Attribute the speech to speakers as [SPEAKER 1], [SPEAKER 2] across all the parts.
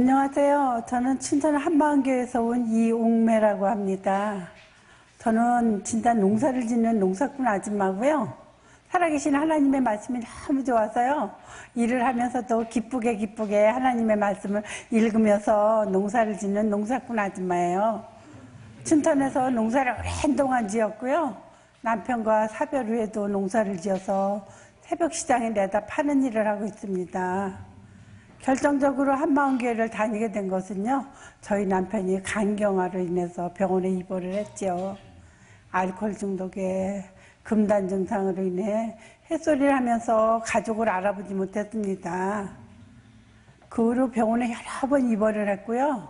[SPEAKER 1] 안녕하세요. 저는 춘천 한마음교회에서 온 이옥매라고 합니다. 저는 진짜 농사를 짓는 농사꾼 아줌마고요. 살아계신 하나님의 말씀이 너무 좋아서요. 일을 하면서도 기쁘게 하나님의 말씀을 읽으면서 농사를 짓는 농사꾼 아줌마예요. 춘천에서 농사를 오랜 동안 지었고요. 남편과 사별 후에도 농사를 지어서 새벽 시장에 내다 파는 일을 하고 있습니다. 결정적으로 한마음교회를 다니게 된 것은요, 저희 남편이 간경화로 인해서 병원에 입원을 했죠. 알코올 중독에 금단 증상으로 인해 햇소리를 하면서 가족을 알아보지 못했습니다. 그 후로 병원에 여러 번 입원을 했고요.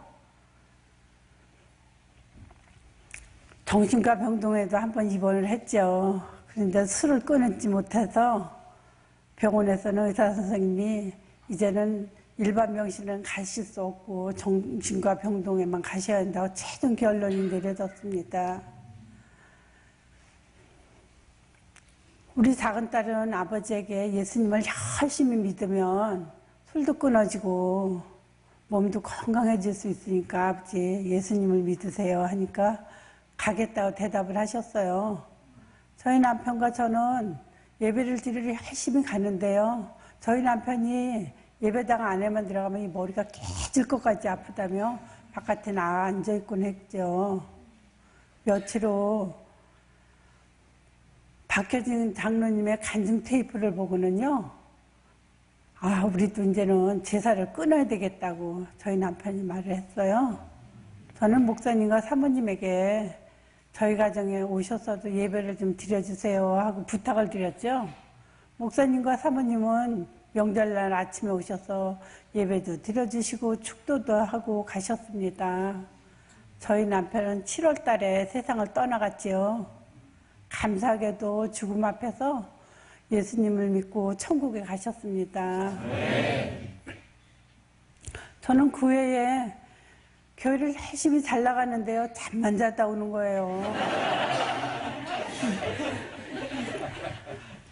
[SPEAKER 1] 정신과 병동에도 한 번 입원을 했죠. 그런데 술을 끊지 못해서 병원에서는 의사 선생님이 이제는 일반 병실은 가실 수 없고 정신과 병동에만 가셔야 한다고 최종 결론이 내려졌습니다. 우리 작은딸은 아버지에게 예수님을 열심히 믿으면 술도 끊어지고 몸도 건강해질 수 있으니까 아버지 예수님을 믿으세요 하니까 가겠다고 대답을 하셨어요. 저희 남편과 저는 예배를 드리러 열심히 가는데요. 저희 남편이 예배당 안에만 들어가면 이 머리가 깨질 것까지 아프다며 바깥에 나가 앉아있곤 했죠. 며칠 후 박효진 장로님의 간증 테이프를 보고는요. 아, 우리도 이제는 제사를 끊어야 되겠다고 저희 남편이 말을 했어요. 저는 목사님과 사모님에게 저희 가정에 오셔서도 예배를 좀 드려주세요 하고 부탁을 드렸죠. 목사님과 사모님은 명절날 아침에 오셔서 예배도 드려주시고 축도도 하고 가셨습니다. 저희 남편은 7월 달에 세상을 떠나갔지요. 감사하게도 죽음 앞에서 예수님을 믿고 천국에 가셨습니다. 저는 그 외에 교회를 열심히 잘 나가는데요. 잠만 자다 오는 거예요.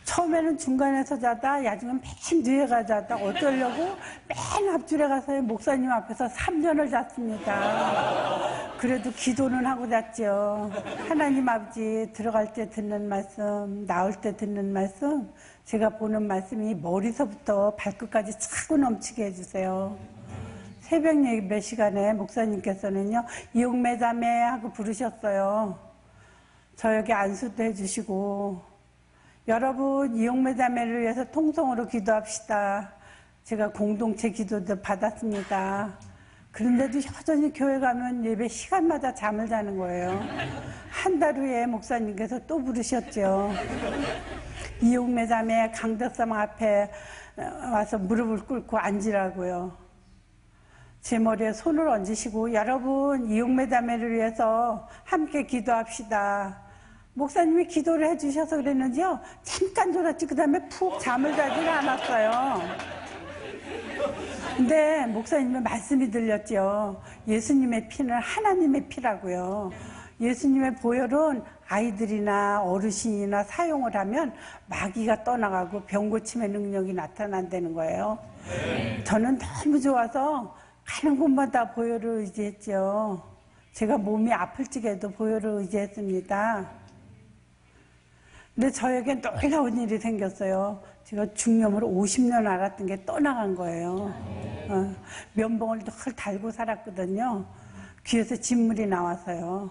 [SPEAKER 1] 처음에는 중간에서 자다 야중엔 맨 뒤에 가자다 어쩌려고 맨 앞줄에 가서 목사님 앞에서 3년을 잤습니다. 그래도 기도는 하고 잤죠. 하나님 아버지 들어갈 때 듣는 말씀, 나올 때 듣는 말씀, 제가 보는 말씀이 머리서부터 발끝까지 차고 넘치게 해주세요. 새벽 예배 시간에 목사님께서는요, 이옥매 자매 하고 부르셨어요. 저에게 안수도 해주시고, 여러분 이옥매 자매를 위해서 통성으로 기도합시다. 제가 공동체 기도도 받았습니다. 그런데도 여전히 교회 가면 예배 시간마다 잠을 자는 거예요. 한 달 후에 목사님께서 또 부르셨죠. 이옥매 자매 강덕사망 앞에 와서 무릎을 꿇고 앉으라고요. 제 머리에 손을 얹으시고 여러분 이옥매 자매를 위해서 함께 기도합시다. 목사님이 기도를 해주셔서 그랬는지요. 잠깐 졸았지 그 다음에 푹 잠을 자지는 않았어요. 근데 목사님의 말씀이 들렸죠. 예수님의 피는 하나님의 피라고요. 예수님의 보혈은 아이들이나 어르신이나 사용을 하면 마귀가 떠나가고 병고침의 능력이 나타난다는 거예요. 저는 너무 좋아서 가는 곳마다 보혈을 의지했죠. 제가 몸이 아플 적에도 보혈을 의지했습니다. 근데 저에게 놀라운 일이 생겼어요. 제가 중염으로 50년 앓았던 게 떠나간 거예요. 면봉을 늘 달고 살았거든요. 귀에서 진물이 나와서요.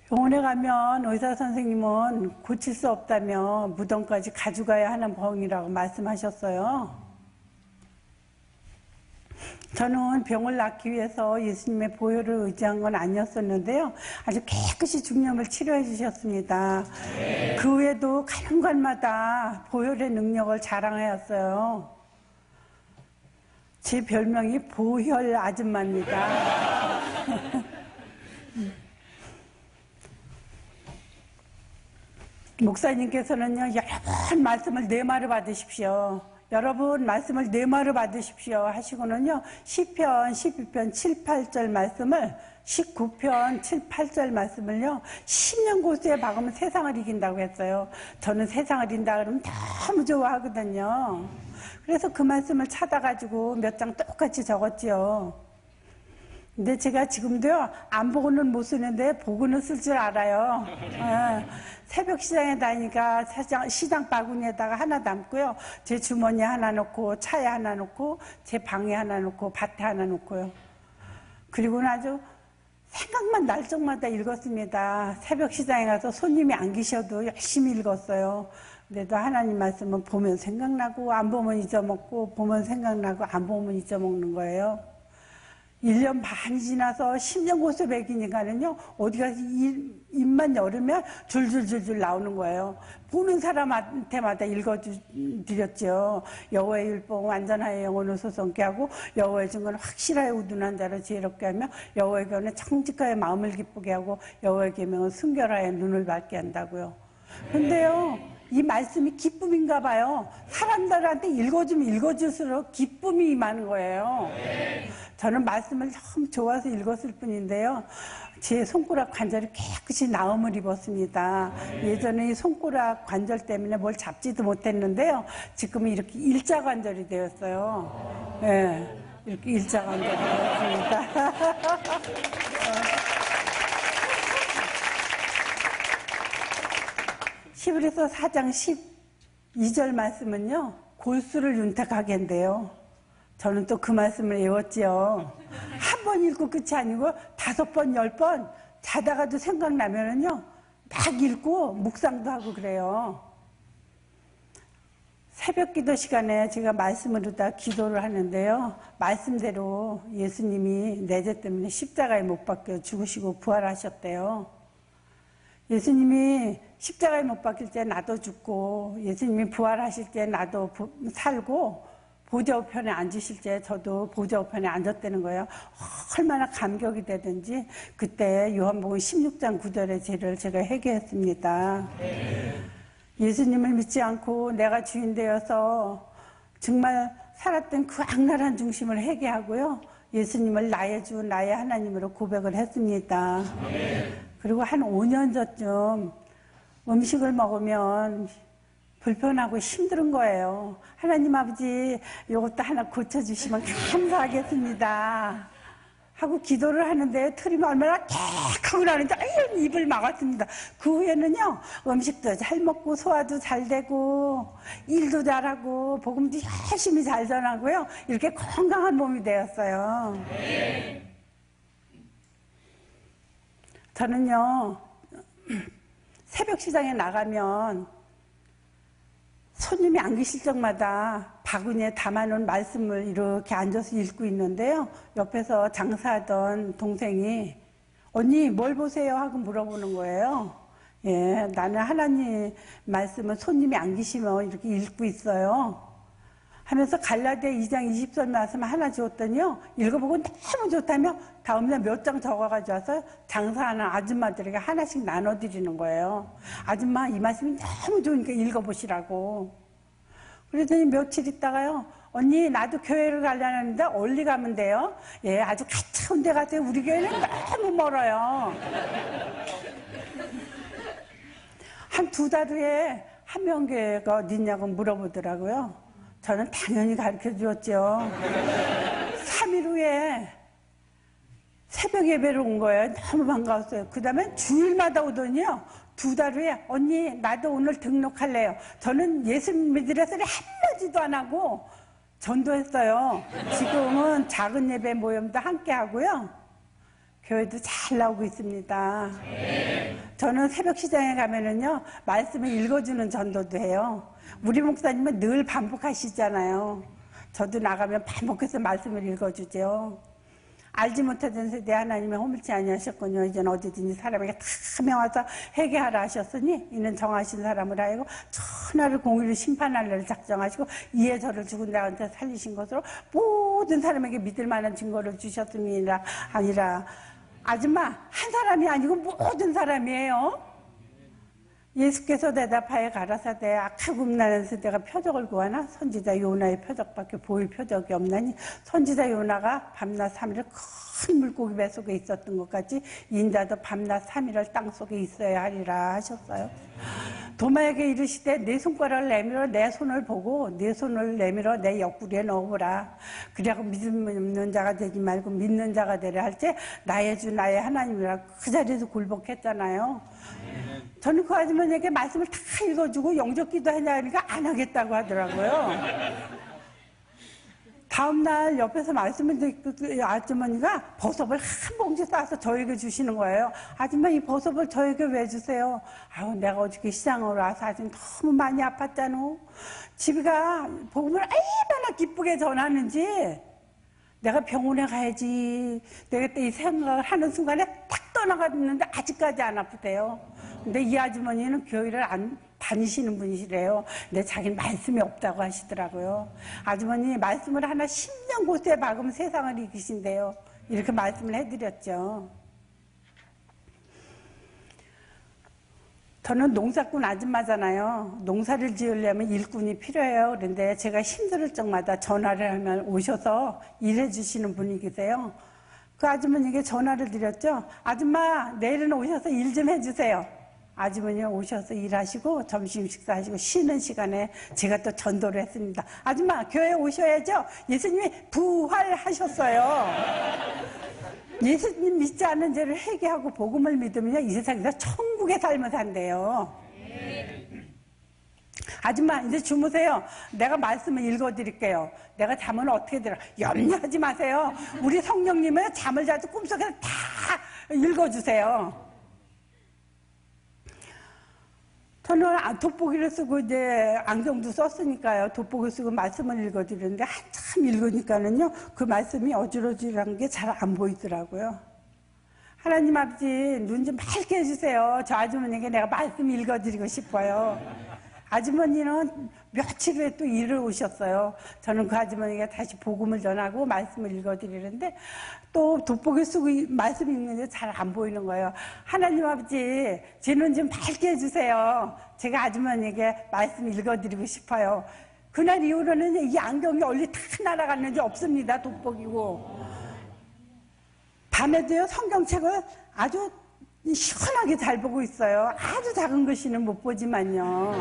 [SPEAKER 1] 병원에 가면 의사 선생님은 고칠 수 없다며 무덤까지 가져가야 하는 병이라고 말씀하셨어요. 저는 병을 낫기 위해서 예수님의 보혈을 의지한 건 아니었었는데요. 아주 깨끗이 중염을 치료해 주셨습니다. 그 외에도 가는 곳마다 보혈의 능력을 자랑하였어요. 제 별명이 보혈 아줌마입니다. 목사님께서는요, 여러 번 말씀을 내말을 받으십시오. 여러분 말씀을 뇌마로 받으십시오 하시고는요. 시편 12편 7, 8절 말씀을 19편 7, 8절 말씀을요. 10년 고수에 박으면 세상을 이긴다고 했어요. 저는 세상을 이긴다 그러면 너무 좋아하거든요. 그래서 그 말씀을 찾아가지고 몇 장 똑같이 적었지요. 근데 제가 지금도요, 안 보고는 못 쓰는데 보고는 쓸 줄 알아요. 새벽 시장에 다니까 시장 바구니에다가 하나 담고요. 제 주머니에 하나 놓고, 차에 하나 놓고, 제 방에 하나 놓고, 밭에 하나 놓고요. 그리고는 아주 생각만 날 적마다 읽었습니다. 새벽 시장에 가서 손님이 안 계셔도 열심히 읽었어요. 그래도 하나님 말씀은 보면 생각나고, 안 보면 잊어먹고, 보면 생각나고, 안 보면 잊어먹는 거예요. 1년 반이 지나서 10년 고수 백이니까는요, 어디 가서 입만 열으면 줄줄줄줄 나오는 거예요. 보는 사람한테마다 읽어드렸죠. 여호와의 율법 완전하여 영혼을 소성케 하고, 여호와의 증거는 확실하여 우둔한 자를 지혜롭게 하며, 여호와의 견은 정직하여 마음을 기쁘게 하고, 여호와의 계명은 순결하여 눈을 밝게 한다고요. 근데요, 이 말씀이 기쁨인가 봐요. 사람들한테 읽어주면 읽어줄수록 기쁨이 임하는 거예요. 저는 말씀을 너무 좋아서 읽었을 뿐인데요. 제 손가락 관절이 깨끗이 나음을 입었습니다. 예전에 이 손가락 관절 때문에 뭘 잡지도 못했는데요. 지금은 이렇게 일자 관절이 되었어요. 네, 이렇게 일자 관절이 되었습니다. 11에서 4장 12절 말씀은요, 골수를 윤택하게 한대요. 저는 또 그 말씀을 외웠지요. 한 번 읽고 끝이 아니고 5번, 10번 자다가도 생각나면은요, 막 읽고 묵상도 하고 그래요. 새벽 기도 시간에 제가 말씀으로다 기도를 하는데요. 말씀대로 예수님이 내 죄 때문에 십자가에 못 박혀 죽으시고 부활하셨대요. 예수님이 십자가에 못 박힐 때 나도 죽고, 예수님이 부활하실 때 나도 살고, 보좌 우편에 앉으실 때 저도 보좌 우편에 앉았다는 거예요. 얼마나 감격이 되든지 그때 요한복음 16장 9절의 죄를 제가 회개했습니다. 예수님을 믿지 않고 내가 주인 되어서 정말 살았던 그 악랄한 중심을 회개하고요. 예수님을 나의 주, 나의 하나님으로 고백을 했습니다. 그리고 한 5년 전쯤 음식을 먹으면 불편하고 힘든 거예요. 하나님 아버지, 이것도 하나 고쳐주시면 감사하겠습니다 하고 기도를 하는데 틀이면 얼마나 탁 하고 나는지 입을 막았습니다. 그 후에는요, 음식도 잘 먹고 소화도 잘 되고 일도 잘하고 복음도 열심히 잘 전하고요, 이렇게 건강한 몸이 되었어요. 저는요, 새벽 시장에 나가면 손님이 안 계실 적마다 바구니에 담아놓은 말씀을 이렇게 앉아서 읽고 있는데요. 옆에서 장사하던 동생이 언니 뭘 보세요? 하고 물어보는 거예요. 예, 나는 하나님 말씀을 손님이 안 계시면 이렇게 읽고 있어요. 하면서 갈라디아 2장 20절 말씀 하나 주었더니요, 읽어보고 너무 좋다며 다음날 몇 장 적어가지고 와서 장사하는 아줌마들에게 하나씩 나눠드리는 거예요. 아줌마 이 말씀이 너무 좋으니까 읽어보시라고. 그러더니 며칠 있다가요, 언니 나도 교회를 가려는데 어디 가면 돼요? 예, 아주 가까운 데 가세요. 우리 교회는 너무 멀어요. 한 2달 후에 한명교회가 어디냐고 물어보더라고요. 저는 당연히 가르쳐 주었죠. 3일 후에 새벽 예배를 온 거예요. 너무 반가웠어요. 그 다음에 주일마다 오더니요, 2달 후에 언니 나도 오늘 등록할래요. 저는 예수 믿으라 소리 한마디도 안 하고 전도했어요. 지금은 작은 예배 모임도 함께 하고요, 교회도 잘 나오고 있습니다. 저는 새벽 시장에 가면은요, 말씀을 읽어주는 전도도 해요. 우리 목사님은 늘 반복하시잖아요. 저도 나가면 반복해서 말씀을 읽어주죠. 알지 못하던 세대 하나님의 허물지 아니하셨군요. 이제는 어디든지 사람에게 다 명하사 회개하라 하셨으니 이는 정하신 사람을 하고 천하를 공의로 심판할 날을 작정하시고 이에 저를 죽은 자한테 살리신 것으로 모든 사람에게 믿을 만한 증거를 주셨음이 아니라 아줌마 한 사람이 아니고 모든 사람이에요. 예수께서 대답하여 가라사대 악하고 음란한 세대가 표적을 구하나 선지자 요나의 표적밖에 보일 표적이 없나니 선지자 요나가 밤낮 3일을 큰 물고기 배 속에 있었던 것 같이 인자도 밤낮 3일을 땅 속에 있어야 하리라 하셨어요. 도마에게 이르시되 내 손가락을 내밀어 내 손을 보고 내 손을 내밀어 내 옆구리에 넣어보라. 그리하고 믿음 없는 자가 되지 말고 믿는 자가 되려 할 때 나의 주 나의 하나님이라 그 자리에서 굴복했잖아요. 저는 그 아주머니에게 말씀을 다 읽어주고 영접 기도하냐 하니까 안 하겠다고 하더라고요. 다음날 옆에서 말씀을 듣고 그 아주머니가 버섯을 한 봉지 싸서 저에게 주시는 거예요. 아줌마 이 버섯을 저에게 왜 주세요? 아우 내가 어저께 시장으로 와서 아주 너무 많이 아팠잖아. 집이가 복음을 얼마나 기쁘게 전하는지 내가 병원에 가야지 내가 그때 이 생각을 하는 순간에 딱 떠나갔는데 아직까지 안 아프대요. 근데 이 아주머니는 교회를 안 다니시는 분이시래요. 근데 자기는 말씀이 없다고 하시더라고요. 아주머니 말씀을 하나 10년 고수에 박으면 세상을 이기신대요. 이렇게 말씀을 해드렸죠. 저는 농사꾼 아줌마잖아요. 농사를 지으려면 일꾼이 필요해요. 그런데 제가 힘들 적마다 전화를 하면 오셔서 일해 주시는 분이 계세요. 그 아주머니에게 전화를 드렸죠. 아줌마 내일은 오셔서 일 좀 해주세요. 아주머니 오셔서 일하시고 점심 식사하시고 쉬는 시간에 제가 또 전도를 했습니다. 아줌마 교회 오셔야죠. 예수님이 부활하셨어요. 예수님 믿지 않는 죄를 회개하고 복음을 믿으면 이 세상에서 천국에 살면서 산대요. 아줌마 이제 주무세요. 내가 말씀을 읽어드릴게요. 내가 잠은 어떻게 들어? 염려하지 마세요. 우리 성령님은 잠을 자도 꿈속에서 다 읽어주세요. 저는 돋보기를 쓰고 이제 안경도 썼으니까요. 돋보기 쓰고 말씀을 읽어드리는데 한참 읽으니까는요. 그 말씀이 어지러지한 게 잘 안 보이더라고요. 하나님 아버지 눈 좀 밝게 해주세요. 저 아주머니에게 내가 말씀 읽어드리고 싶어요. 아주머니는 며칠 후에 또 일을 오셨어요. 저는 그 아주머니가 다시 복음을 전하고 말씀을 읽어드리는데 또 돋보기 쓰고 말씀 읽는데 잘 안 보이는 거예요. 하나님 아버지 제 눈 좀 밝게 해주세요. 제가 아주머니에게 말씀 읽어드리고 싶어요. 그날 이후로는 이 안경이 얼리 다 날아갔는지 없습니다. 돋보기고 밤에도요 성경책을 아주 시원하게 잘 보고 있어요. 아주 작은 글씨는 못 보지만요.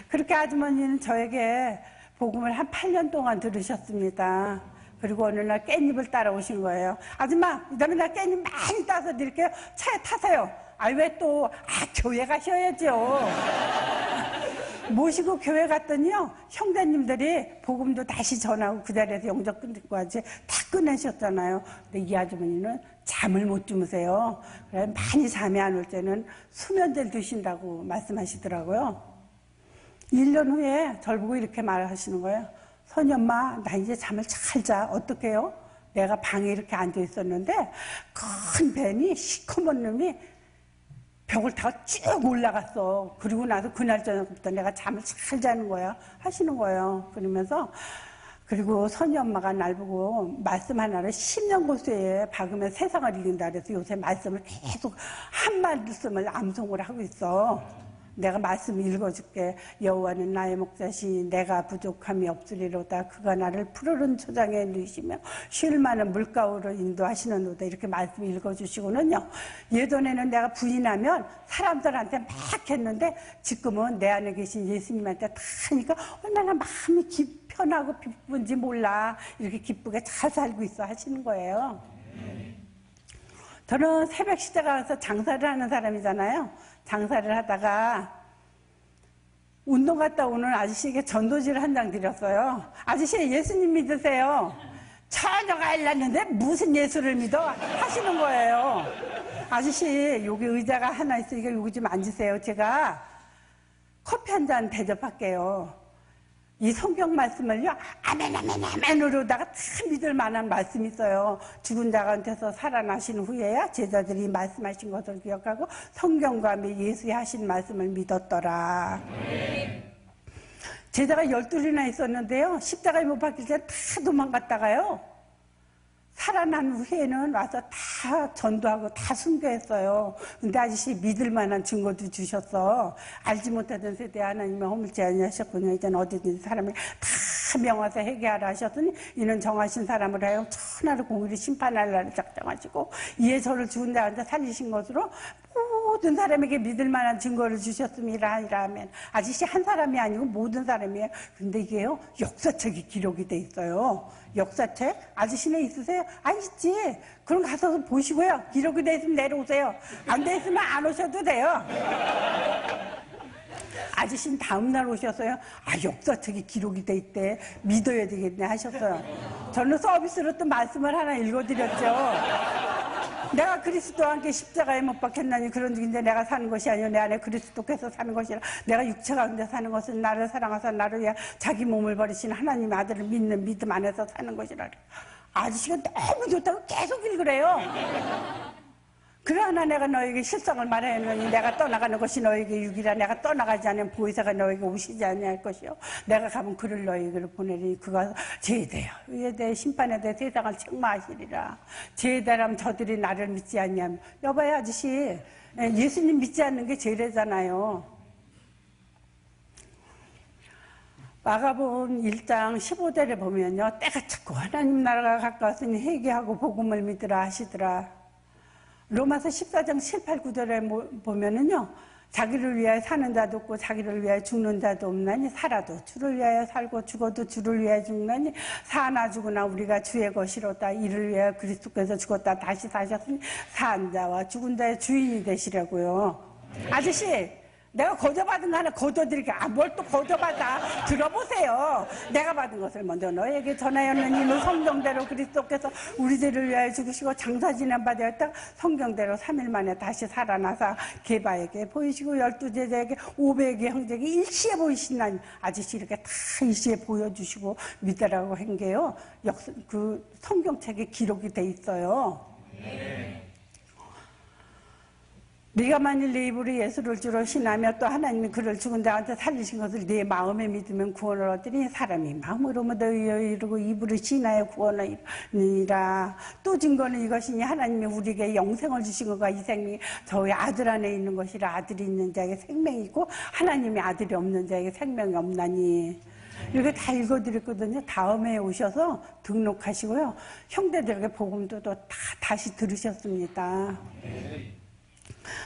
[SPEAKER 1] 그렇게 아주머니는 저에게 복음을 한 8년 동안 들으셨습니다. 그리고 어느 날 깻잎을 따라오신 거예요. 아줌마, 그다음에 나 깻잎 많이 따서 드릴게요. 차에 타세요. 아, 왜 또? 교회 가셔야죠. 모시고 교회 갔더니요, 형제님들이 복음도 다시 전하고 그 자리에서 영접 끊기까지 다 끝내셨잖아요. 근데 이 아주머니는 잠을 못 주무세요. 그래 많이 잠이 안 올 때는 수면제를 드신다고 말씀하시더라고요. 1년 후에 절 보고 이렇게 말하시는 거예요. 선희 엄마, 나 이제 잠을 잘 자. 어떡해요? 내가 방에 이렇게 앉아 있었는데 큰 뱀이 시커먼 놈이 벽을 타고 쭉 올라갔어. 그리고 나서 그날 저녁부터 내가 잠을 잘 자는 거야. 하시는 거예요. 그러면서 그리고 선희 엄마가 날 보고 말씀 하나를 10년 고수에 박으면 세상을 이긴다 그래서 요새 말씀을 계속 한 말씀을 암송을 하고 있어. 내가 말씀 읽어줄게. 여호와는 나의 목자시 내가 부족함이 없으리로다. 그가 나를 푸르른 초장에 누이시며 쉴 만한 물가로 인도하시는도다. 이렇게 말씀 읽어주시고는요. 예전에는 내가 부인하면 사람들한테 막 했는데 지금은 내 안에 계신 예수님한테 다 하니까 얼마나 마음이 편하고 기쁜지 몰라. 이렇게 기쁘게 잘 살고 있어 하시는 거예요. 저는 새벽 시장 가서 장사를 하는 사람이잖아요. 장사를 하다가 운동 갔다 오는 아저씨에게 전도지를 한 장 드렸어요. 아저씨 예수님 믿으세요. 처녀가 일났는데 무슨 예수를 믿어? 하시는 거예요. 아저씨 여기 의자가 하나 있으니까 여기 좀 앉으세요. 제가 커피 한 잔 대접할게요. 이 성경 말씀을요, 아멘, 아멘, 아멘으로다가 참 믿을 만한 말씀이 있어요. 죽은 자한테서 살아나신 후에야 제자들이 말씀하신 것을 기억하고 성경과 예수의 하신 말씀을 믿었더라. 제자가 12이나 있었는데요. 십자가에 못 박힐 때 다 도망갔다가요. 살아난 후에는 와서 다 전도하고 다 순교했어요. 근데 아저씨 믿을 만한 증거도 주셨어. 알지 못하던 세대에 하나님의 허물지 아니하셨군요. 이제는 어디든지 사람을 다 명하사 회개하라 하셨더니 이는 정하신 사람을 하여 천하를 공의로 심판할 날을 작정하시고 이에 저를 죽은 데 앉아 살리신 것으로 모든 사람에게 믿을 만한 증거를 주셨습니다. 하면 아저씨 한 사람이 아니고 모든 사람이에요. 근데 이게요 역사책이 기록이 돼 있어요. 역사책 아저씨네 있으세요? 아 있지. 그럼 가서 보시고요. 기록이 돼 있으면 내려오세요. 안 돼 있으면 안 오셔도 돼요. 아저씨는 다음날 오셔서요. 아 역사책이 기록이 돼 있대. 믿어야 되겠네 하셨어요. 저는 서비스로 또 말씀을 하나 읽어드렸죠. 내가 그리스도와 함께 십자가에 못 박혔나니 그런 중인데 내가 사는 것이 아니요 내 안에 그리스도께서 사는 것이라. 내가 육체 가운데 사는 것은 나를 사랑하사 나를 위해 자기 몸을 버리신 하나님의 아들을 믿는 믿음 안에서 사는 것이라. 아저씨가 너무 좋다고 계속 읽으래요. 그러나 내가 너에게 실상을 말하였느니 내가 떠나가는 것이 너에게 유기라. 내가 떠나가지 않으면 보혜사가 너에게 오시지 아니할 것이요 내가 가면 그를 너에게로 보내리니 그가 죄에 대하여 의에 대해 심판에 대해 세상을 책망하시리라. 죄에 대하면 저들이 나를 믿지 않냐면 여봐요 아저씨 예수님 믿지 않는 게 죄래잖아요. 마가복음 1장 15절에 보면요 때가 찼고 하나님 나라가 가까웠으니 회개하고 복음을 믿으라 하시더라. 로마서 14장 7, 8, 9절에 보면은요 자기를 위하여 사는 자도 없고 자기를 위하여 죽는 자도 없나니 살아도 주를 위하여 살고 죽어도 주를 위하여 죽나니 사나 죽으나 우리가 주의 것이로다. 이를 위하여 그리스도께서 죽었다 다시 사셨으니 산 자와 죽은 자의 주인이 되시라고요. 아저씨 내가 거저받은 거 하나 거저드릴게. 뭘 또 거저받아. 들어보세요. 내가 받은 것을 먼저 너에게 전하였느니 너 성경대로 그리스도께서 우리 죄를 위하여 죽으시고 장사 지낸 바 되었다. 성경대로 3일 만에 다시 살아나사 게바에게 보이시고 12제자에게 500의 형제에게 일시에 보이신다니. 아저씨 이렇게 다 일시에 보여주시고 믿으라고 한 게요. 그 성경책에 기록이 돼 있어요. 네가 만일 네 입으로 예수를 주로 신하며 또 하나님이 그를 죽은 자한테 살리신 것을 네 마음에 믿으면 구원을 얻으니 사람이 마음으로 믿어 이르고 입으로 신하여 구원을 이루니라. 또 증거는 이것이니 하나님이 우리에게 영생을 주신 것과 이 생명이 저희 아들 안에 있는 것이라. 아들이 있는 자에게 생명이 있고 하나님이 아들이 없는 자에게 생명이 없나니. 이렇게 다 읽어드렸거든요. 다음에 오셔서 등록하시고요. 형제들에게 복음도 또 다 다시 들으셨습니다.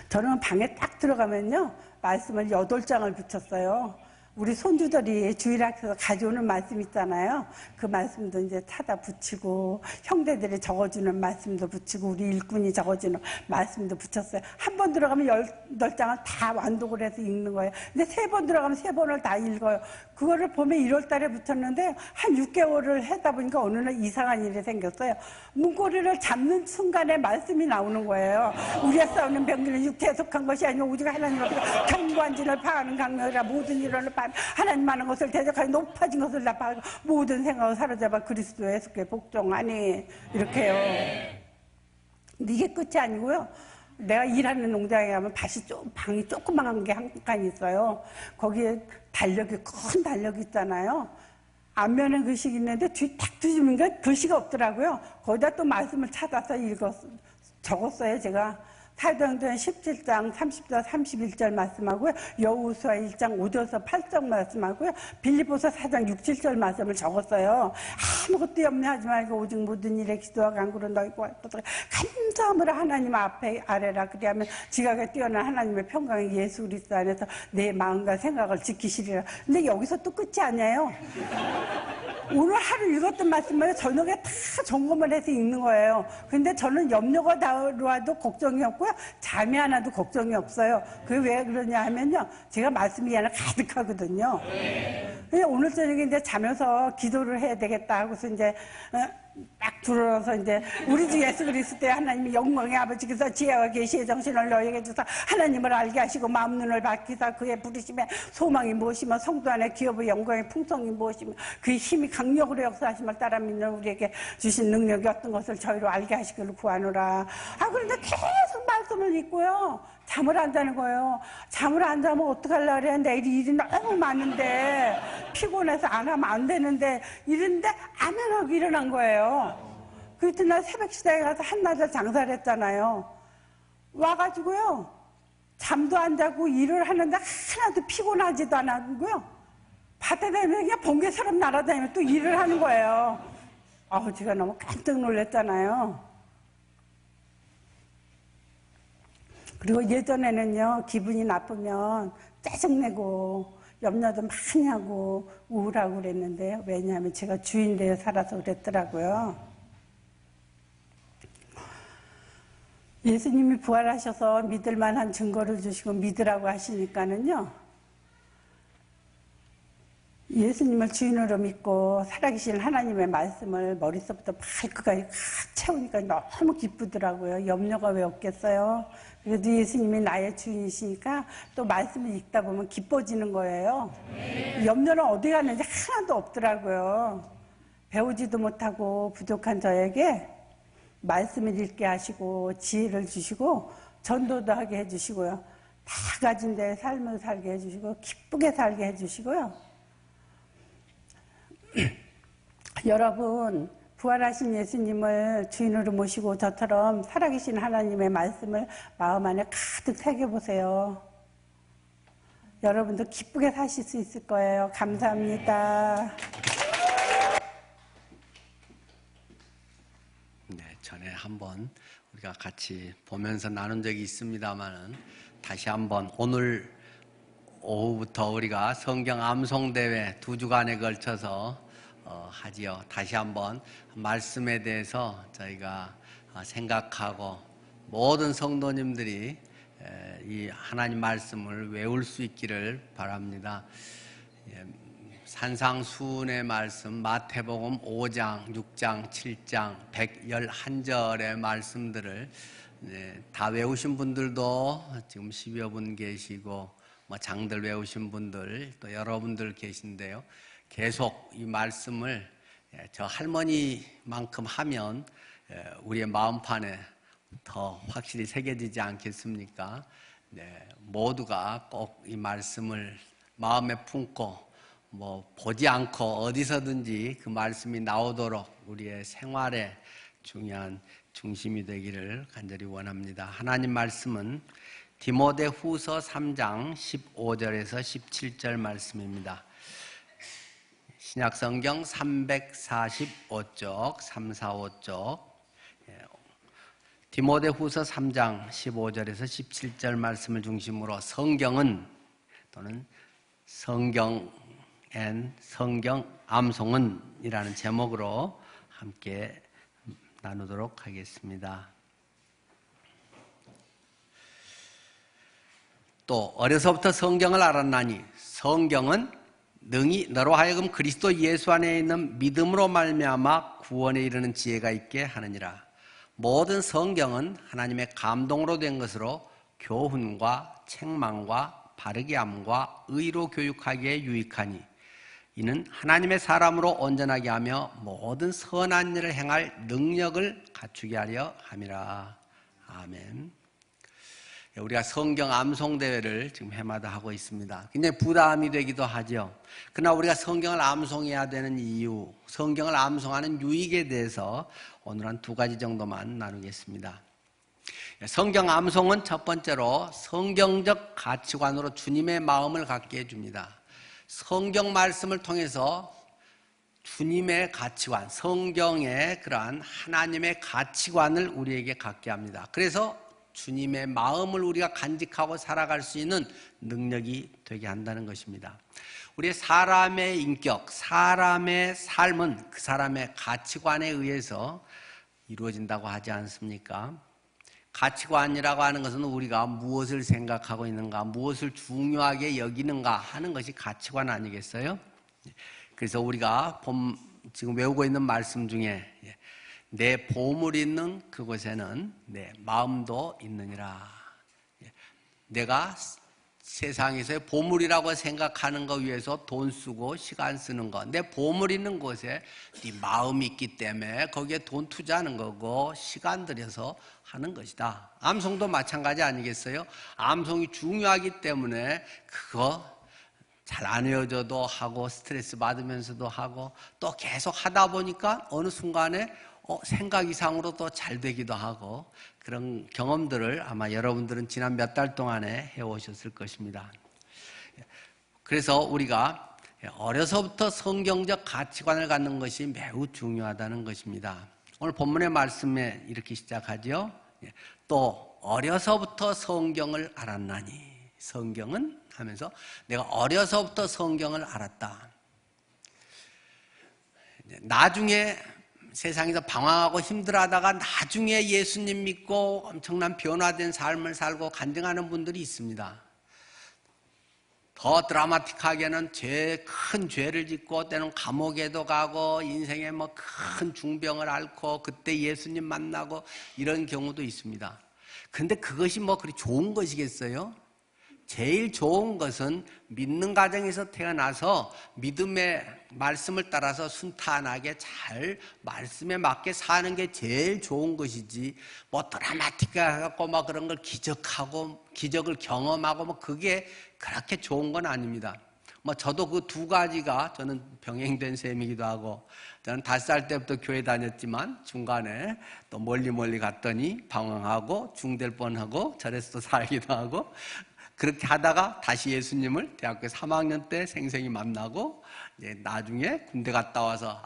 [SPEAKER 1] 저는 방에 딱 들어가면요 말씀을 8장을 붙였어요. 우리 손주들이 주일학교에서 가져오는 말씀 있잖아요. 그 말씀도 이제 찾아 붙이고 형제들이 적어주는 말씀도 붙이고 우리 일꾼이 적어주는 말씀도 붙였어요. 한 번 들어가면 8장을 다 완독을 해서 읽는 거예요. 근데 3번 들어가면 3번을 다 읽어요. 그거를 보면 1월 달에 붙였는데 한 6개월을 하다 보니까 어느 날 이상한 일이 생겼어요. 문고리를 잡는 순간에 말씀이 나오는 거예요. 우리가 싸우는 병기는 육체에 속한 것이 아니고 우리가 하나님 앞에서 경관진을 파하는 강력이라. 모든 일원을 파하며 하나님 많은 것을 대적하여 높아진 것을 다 파하고 모든 생각을 사로잡아 그리스도의 예수께 복종하니. 이렇게요. 근데 이게 끝이 아니고요. 내가 일하는 농장에 가면 방이 조그만한 게 한 칸 있어요. 거기에 큰 달력이 있잖아요. 앞면에 글씨가 있는데 뒤 딱 뒤집으니까 글씨가 없더라고요. 거기다 또 말씀을 찾아서 적었어요, 제가. 사도행전 17장 30절 31절 말씀하고요. 여호수아 1장 5절에서 8절 말씀하고요. 빌립보서 4장 6, 7절 말씀을 적었어요. 아무것도 염려하지 말고 오직 모든 일에 기도와 간구로 너희 구하소서 감사함으로 하나님 앞에 아뢰라. 그리하면 지각에 뛰어난 하나님의 평강이 예수 그리스도 안에서 내 마음과 생각을 지키시리라. 근데 여기서 또 끝이 아니에요. 오늘 하루 읽었던 말씀을 저녁에 다 점검을 해서 읽는 거예요. 근데 저는 염려가 들어와도 걱정이 없고요. 잠이 안 와도 걱정이 없어요. 그게 왜 그러냐 하면요. 제가 말씀이 하나 가득하거든요. 근데 오늘 저녁에 이제 자면서 기도를 해야 되겠다 하고서 이제 딱 들어서 이제 우리 주 예수 그리스도의 하나님이 영광의 아버지께서 지혜와 계시의 정신을 너에게 주사 하나님을 알게 하시고 마음 눈을 밝히사 그의 부르심의 소망이 무엇이며 성도 안에 기업의 영광의 풍성이 무엇이며 그의 힘이 강력으로 역사하심을 따라 믿는 우리에게 주신 능력이 어떤 것을 저희로 알게 하시기를 구하노라. 그런데 계속 말씀을 읽고요. 잠을 안 자는 거예요. 잠을 안 자면 어떡하려고 그래. 내일 일이 너무 많은데 피곤해서 안 하면 안 되는데 이런데 안 하고 일어난 거예요. 그 이튿날 새벽 시장에 가서 한나절 장사를 했잖아요. 와가지고요, 잠도 안 자고 일을 하는데 하나도 피곤하지도 않았고요, 밭에 다니면 그냥 번개처럼 날아다니면 또 일을 하는 거예요. 제가 너무 깜짝 놀랐잖아요. 그리고 예전에는요, 기분이 나쁘면 짜증내고 염려도 많이 하고 우울하고 그랬는데요. 왜냐하면 제가 주인대에 살아서 그랬더라고요. 예수님이 부활하셔서 믿을 만한 증거를 주시고 믿으라고 하시니까는요, 예수님을 주인으로 믿고 살아계신 하나님의 말씀을 머릿속부터 발끝까지 꽉 채우니까 너무 기쁘더라고요. 염려가 왜 없겠어요? 그래도 예수님이 나의 주인이시니까 또 말씀을 읽다 보면 기뻐지는 거예요. 염려는 어디 갔는지 하나도 없더라고요. 배우지도 못하고 부족한 저에게 말씀을 읽게 하시고 지혜를 주시고 전도도 하게 해주시고요. 다 가진 데 삶을 살게 해주시고 기쁘게 살게 해주시고요. 여러분, 부활하신 예수님을 주인으로 모시고 저처럼 살아계신 하나님의 말씀을 마음 안에 가득 새겨보세요. 여러분도 기쁘게 사실 수 있을 거예요. 감사합니다.
[SPEAKER 2] 네, 전에 한번 우리가 같이 보면서 나눈 적이 있습니다만은 다시 한번 오늘 오후부터 우리가 성경 암송대회 2주간에 걸쳐서 하지요. 다시 한번 말씀에 대해서 저희가 생각하고 모든 성도님들이 이 하나님 말씀을 외울 수 있기를 바랍니다. 산상수훈의 말씀, 마태복음 5장, 6장, 7장, 111절의 말씀들을 다 외우신 분들도 지금 10여 분 계시고 장들 외우신 분들 또 여러분들 계신데요. 계속 이 말씀을 저 할머니만큼 하면 우리의 마음판에 더 확실히 새겨지지 않겠습니까? 모두가 꼭 이 말씀을 마음에 품고 보지 않고 어디서든지 그 말씀이 나오도록 우리의 생활의 중요한 중심이 되기를 간절히 원합니다. 하나님 말씀은 디모데후서 3장 15절에서 17절 말씀입니다. 신약성경 345쪽, 345쪽, 디모데후서 3장 15절에서 17절 말씀을 중심으로 성경은 또는 성경 암송은 이라는 제목으로 함께 나누도록 하겠습니다. 또 어려서부터 성경을 알았나니 성경은 능히 너로 하여금 그리스도 예수 안에 있는 믿음으로 말미암아 구원에 이르는 지혜가 있게 하느니라. 모든 성경은 하나님의 감동으로 된 것으로 교훈과 책망과 바르게 함과 의로 교육하기에 유익하니 이는 하나님의 사람으로 온전하게 하며 모든 선한 일을 행할 능력을 갖추게 하려 함이라. 아멘. 우리가 성경 암송대회를 지금 해마다 하고 있습니다. 굉장히 부담이 되기도 하죠. 그러나 우리가 성경을 암송해야 되는 이유, 성경을 암송하는 유익에 대해서 오늘 한 2가지 정도만 나누겠습니다. 성경 암송은 첫 번째로 성경적 가치관으로 주님의 마음을 갖게 해줍니다. 성경 말씀을 통해서 주님의 가치관, 성경의 그러한 하나님의 가치관을 우리에게 갖게 합니다. 그래서 주님의 마음을 우리가 간직하고 살아갈 수 있는 능력이 되게 한다는 것입니다. 우리 사람의 인격, 사람의 삶은 그 사람의 가치관에 의해서 이루어진다고 하지 않습니까? 가치관이라고 하는 것은 우리가 무엇을 생각하고 있는가, 무엇을 중요하게 여기는가 하는 것이 가치관 아니겠어요? 그래서 우리가 지금 외우고 있는 말씀 중에 내 보물이 있는 그곳에는 내 마음도 있느니라. 내가 세상에서의 보물이라고 생각하는 것 위해서 돈 쓰고 시간 쓰는 것, 내 보물 있는 곳에 네 마음이 있기 때문에 거기에 돈 투자하는 거고 시간 들여서 하는 것이다. 암송도 마찬가지 아니겠어요? 암송이 중요하기 때문에 그거 잘 안 외워져도 하고 스트레스 받으면서도 하고 또 계속 하다 보니까 어느 순간에 생각 이상으로 또 잘 되기도 하고 그런 경험들을 아마 여러분들은 지난 몇 달 동안에 해오셨을 것입니다. 그래서 우리가 어려서부터 성경적 가치관을 갖는 것이 매우 중요하다는 것입니다. 오늘 본문의 말씀에 이렇게 시작하죠. 또 어려서부터 성경을 알았나니, 성경은 하면서 내가 어려서부터 성경을 알았다. 나중에 세상에서 방황하고 힘들어하다가 나중에 예수님 믿고 엄청난 변화된 삶을 살고 간증하는 분들이 있습니다. 더 드라마틱하게는 큰 죄를 짓고 때는 감옥에도 가고 인생에 뭐 큰 중병을 앓고 그때 예수님 만나고 이런 경우도 있습니다. 그런데 그것이 뭐 그리 좋은 것이겠어요? 제일 좋은 것은 믿는 가정에서 태어나서 믿음의 말씀을 따라서 순탄하게 잘 말씀에 맞게 사는 게 제일 좋은 것이지, 뭐 드라마틱하고 막 그런 걸 기적을 경험하고 뭐 그게 그렇게 좋은 건 아닙니다. 뭐 저도 그 두 가지가 저는 병행된 셈이기도 하고, 저는 5살 때부터 교회 다녔지만 중간에 또 멀리 갔더니 방황하고 중될 뻔하고 절에서 또 살기도 하고, 그렇게 하다가 다시 예수님을 대학교 3학년 때 생생히 만나고, 이제 나중에 군대 갔다 와서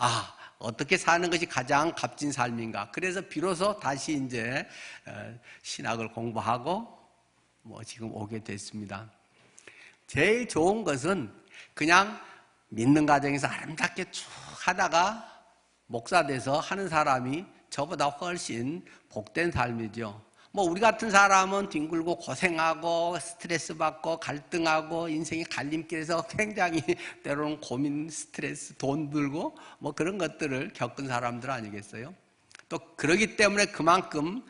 [SPEAKER 2] 어떻게 사는 것이 가장 값진 삶인가. 그래서 비로소 다시 이제 신학을 공부하고 뭐 지금 오게 됐습니다. 제일 좋은 것은 그냥 믿는 가정에서 아름답게 쭉 하다가 목사 돼서 하는 사람이 저보다 훨씬 복된 삶이죠. 뭐 우리 같은 사람은 뒹굴고 고생하고 스트레스 받고 갈등하고 인생의 갈림길에서 굉장히 때로는 고민, 스트레스, 돈 들고 뭐 그런 것들을 겪은 사람들 아니겠어요? 또 그러기 때문에 그만큼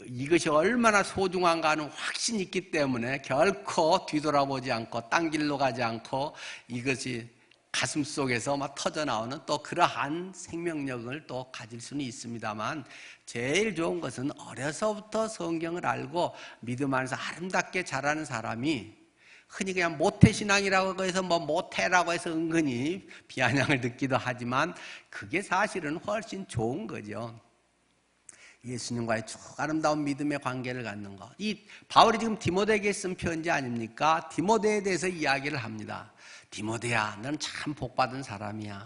[SPEAKER 2] 이것이 얼마나 소중한가 하는 확신이 있기 때문에 결코 뒤돌아보지 않고 딴 길로 가지 않고 이것이 가슴 속에서 막 터져나오는 또 그러한 생명력을 또 가질 수는 있습니다만, 제일 좋은 것은 어려서부터 성경을 알고 믿음 안에서 아름답게 자라는 사람이, 흔히 그냥 모태신앙이라고 해서 뭐 모태라고 해서 은근히 비아냥을 듣기도 하지만 그게 사실은 훨씬 좋은 거죠. 예수님과의 쭉 아름다운 믿음의 관계를 갖는 것. 이 바울이 지금 디모데에게 쓴 편지 아닙니까? 디모데에 대해서 이야기를 합니다. 디모데야, 너는 참 복받은 사람이야.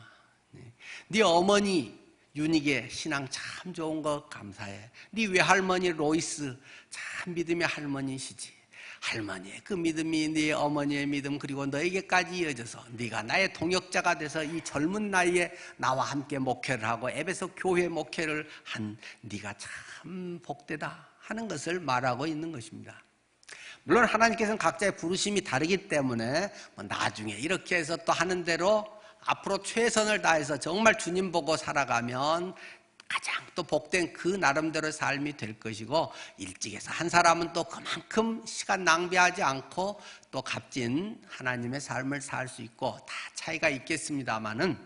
[SPEAKER 2] 네 어머니 유닉의 신앙 참 좋은 거 감사해. 네 외할머니 로이스 참 믿음의 할머니시지. 할머니의 그 믿음이 네 어머니의 믿음 그리고 너에게까지 이어져서 네가 나의 동역자가 돼서 이 젊은 나이에 나와 함께 목회를 하고 에베소 교회 목회를 한 네가 참 복되다 하는 것을 말하고 있는 것입니다. 물론 하나님께서는 각자의 부르심이 다르기 때문에 나중에 이렇게 해서 또 하는 대로 앞으로 최선을 다해서 정말 주님 보고 살아가면 가장 또 복된 그 나름대로 삶이 될 것이고, 일찍 해서 한 사람은 또 그만큼 시간 낭비하지 않고 또 값진 하나님의 삶을 살 수 있고, 다 차이가 있겠습니다마는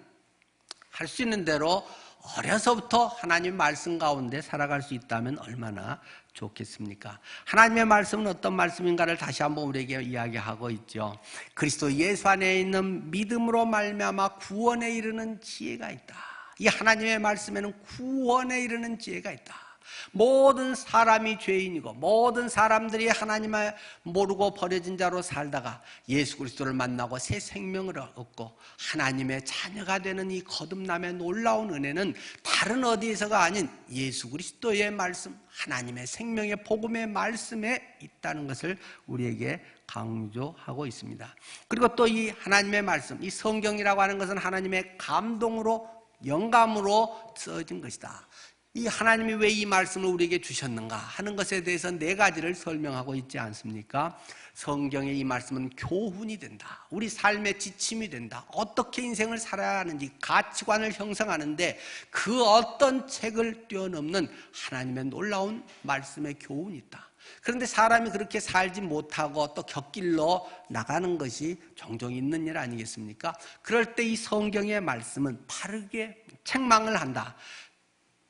[SPEAKER 2] 할 수 있는 대로 어려서부터 하나님 말씀 가운데 살아갈 수 있다면 얼마나 좋겠습니까? 하나님의 말씀은 어떤 말씀인가를 다시 한번 우리에게 이야기하고 있죠. 그리스도 예수 안에 있는 믿음으로 말미암아 구원에 이르는 지혜가 있다. 이 하나님의 말씀에는 구원에 이르는 지혜가 있다. 모든 사람이 죄인이고 모든 사람들이 하나님을 모르고 버려진 자로 살다가 예수 그리스도를 만나고 새 생명을 얻고 하나님의 자녀가 되는 이 거듭남의 놀라운 은혜는 다른 어디에서가 아닌 예수 그리스도의 말씀, 하나님의 생명의 복음의 말씀에 있다는 것을 우리에게 강조하고 있습니다. 그리고 또 이 하나님의 말씀, 이 성경이라고 하는 것은 하나님의 감동으로 영감으로 써진 것이다. 이 하나님이 왜 이 말씀을 우리에게 주셨는가 하는 것에 대해서 4가지를 설명하고 있지 않습니까? 성경의 이 말씀은 교훈이 된다. 우리 삶의 지침이 된다. 어떻게 인생을 살아야 하는지 가치관을 형성하는데 그 어떤 책을 뛰어넘는 하나님의 놀라운 말씀의 교훈이 있다. 그런데 사람이 그렇게 살지 못하고 또 곁길로 나가는 것이 종종 있는 일 아니겠습니까? 그럴 때 이 성경의 말씀은 바르게 책망을 한다.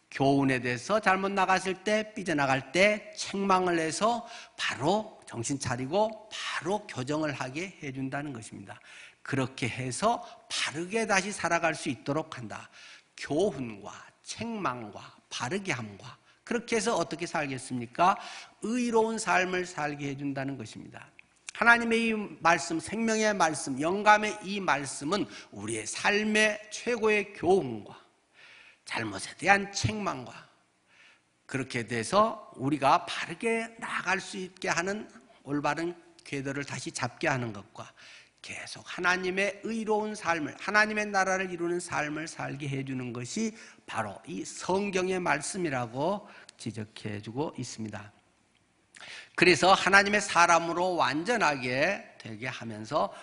[SPEAKER 2] 교훈에 대해서 잘못 나갔을 때, 삐져나갈 때 책망을 해서 바로 정신 차리고 바로 교정을 하게 해준다는 것입니다. 그렇게 해서 바르게 다시 살아갈 수 있도록 한다. 교훈과 책망과 바르게 함과 그렇게 해서 어떻게 살겠습니까? 의로운 삶을 살게 해준다는 것입니다. 하나님의 이 말씀, 생명의 말씀, 영감의 이 말씀은 우리의 삶의 최고의 교훈과 잘못에 대한 책망과 그렇게 돼서 우리가 바르게 나아갈 수 있게 하는 올바른 궤도를 다시 잡게 하는 것과 계속 하나님의 의로운 삶을, 하나님의 나라를 이루는 삶을 살게 해주는 것이 바로 이 성경의 말씀이라고 지적해 주고 있습니다. 그래서 하나님의 사람으로 완전하게 되게 하면서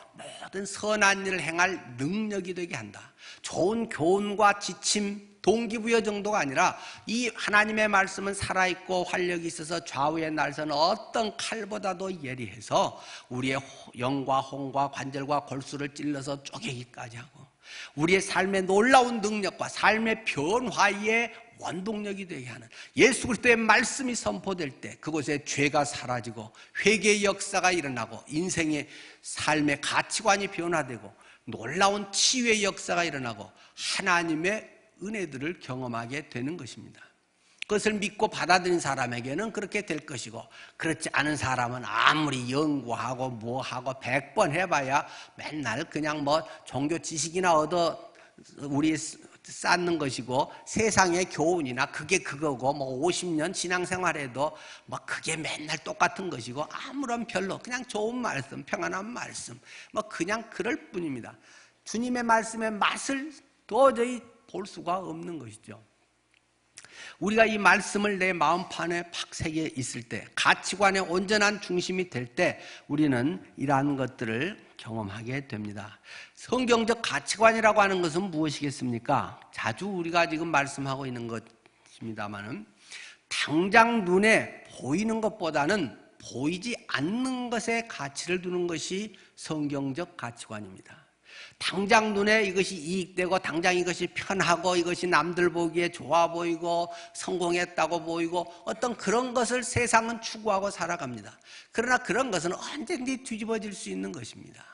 [SPEAKER 2] 모든 선한 일을 행할 능력이 되게 한다. 좋은 교훈과 지침, 동기부여 정도가 아니라 이 하나님의 말씀은 살아있고 활력이 있어서 좌우의 날선 어떤 칼보다도 예리해서 우리의 영과 홍과 관절과 골수를 찔러서 쪼개기까지 하고 우리의 삶의 놀라운 능력과 삶의 변화의 원동력이 되게 하는 예수 그리스도의 말씀이 선포될 때 그곳에 죄가 사라지고 회개의 역사가 일어나고 인생의 삶의 가치관이 변화되고 놀라운 치유의 역사가 일어나고 하나님의 은혜들을 경험하게 되는 것입니다. 그것을 믿고 받아들인 사람에게는 그렇게 될 것이고 그렇지 않은 사람은 아무리 연구하고 뭐하고 100번 해봐야 맨날 그냥 뭐 종교 지식이나 얻어 우리 쌓는 것이고 세상의 교훈이나 그게 그거고 뭐 50년 신앙생활해도 뭐 그게 맨날 똑같은 것이고 아무런 별로 그냥 좋은 말씀, 평안한 말씀 뭐 그냥 그럴 뿐입니다. 주님의 말씀의 맛을 도저히 볼 수가 없는 것이죠. 우리가 이 말씀을 내 마음판에 팍 새겨 있을 때 가치관의 온전한 중심이 될 때 우리는 이러한 것들을 경험하게 됩니다. 성경적 가치관이라고 하는 것은 무엇이겠습니까? 자주 우리가 지금 말씀하고 있는 것입니다만은 당장 눈에 보이는 것보다는 보이지 않는 것에 가치를 두는 것이 성경적 가치관입니다. 당장 눈에 이것이 이익되고 당장 이것이 편하고 이것이 남들 보기에 좋아 보이고 성공했다고 보이고 어떤 그런 것을 세상은 추구하고 살아갑니다. 그러나 그런 것은 언제든지 뒤집어질 수 있는 것입니다.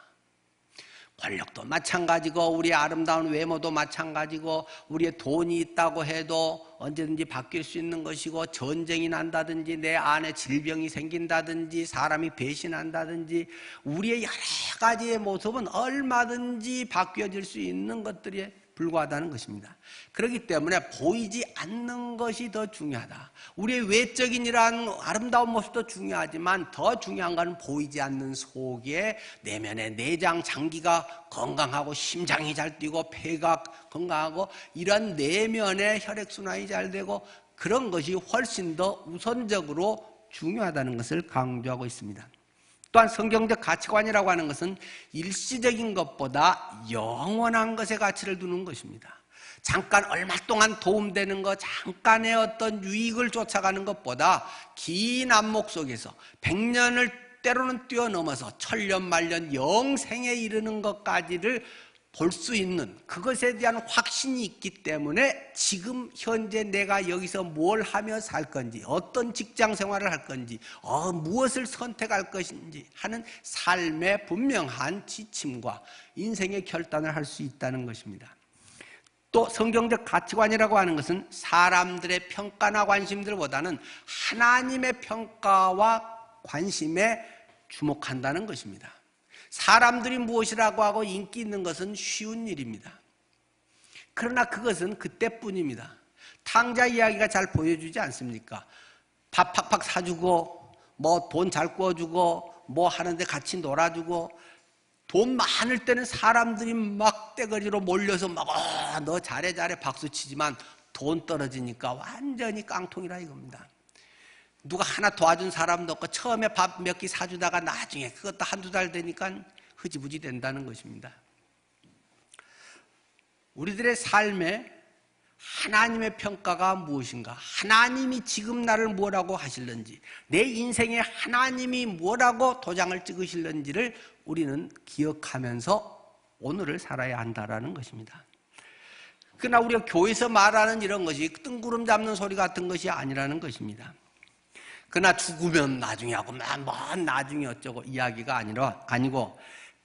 [SPEAKER 2] 권력도 마찬가지고 우리의 아름다운 외모도 마찬가지고 우리의 돈이 있다고 해도 언제든지 바뀔 수 있는 것이고 전쟁이 난다든지 내 안에 질병이 생긴다든지 사람이 배신한다든지 우리의 여러 가지의 모습은 얼마든지 바뀌어질 수 있는 것들이 불과하다는 것입니다. 그렇기 때문에 보이지 않는 것이 더 중요하다. 우리의 외적인 이러한 아름다운 모습도 중요하지만 더 중요한 것은 보이지 않는 속에 내면의 내장 장기가 건강하고 심장이 잘 뛰고 폐가 건강하고 이런 내면의 혈액순환이 잘 되고 그런 것이 훨씬 더 우선적으로 중요하다는 것을 강조하고 있습니다. 또한 성경적 가치관이라고 하는 것은 일시적인 것보다 영원한 것에 가치를 두는 것입니다. 잠깐 얼마 동안 도움되는 것, 잠깐의 어떤 유익을 쫓아가는 것보다 긴 안목 속에서 100년을 때로는 뛰어넘어서 천년 만년 영생에 이르는 것까지를 볼 수 있는 그것에 대한 확신이 있기 때문에 지금 현재 내가 여기서 뭘 하며 살 건지 어떤 직장 생활을 할 건지 무엇을 선택할 것인지 하는 삶의 분명한 지침과 인생의 결단을 할 수 있다는 것입니다. 또 성경적 가치관이라고 하는 것은 사람들의 평가나 관심들보다는 하나님의 평가와 관심에 주목한다는 것입니다. 사람들이 무엇이라고 하고 인기 있는 것은 쉬운 일입니다. 그러나 그것은 그때뿐입니다. 탕자 이야기가 잘 보여주지 않습니까? 밥 팍팍 사주고 뭐 돈 잘 구워주고 뭐 하는데 같이 놀아주고 돈 많을 때는 사람들이 막 떼거리로 몰려서 막 너 잘해 박수치지만 돈 떨어지니까 완전히 깡통이라 이겁니다. 누가 하나 도와준 사람도 없고 처음에 밥 몇 끼 사주다가 나중에 그것도 한두 달 되니까 흐지부지 된다는 것입니다. 우리들의 삶에 하나님의 평가가 무엇인가? 하나님이 지금 나를 뭐라고 하실는지 내 인생에 하나님이 뭐라고 도장을 찍으실는지를 우리는 기억하면서 오늘을 살아야 한다는 것입니다. 그러나 우리가 교회에서 말하는 이런 것이 뜬구름 잡는 소리 같은 것이 아니라는 것입니다. 그러나 죽으면 나중에 하고 먼 나중에 어쩌고 이야기가 아니고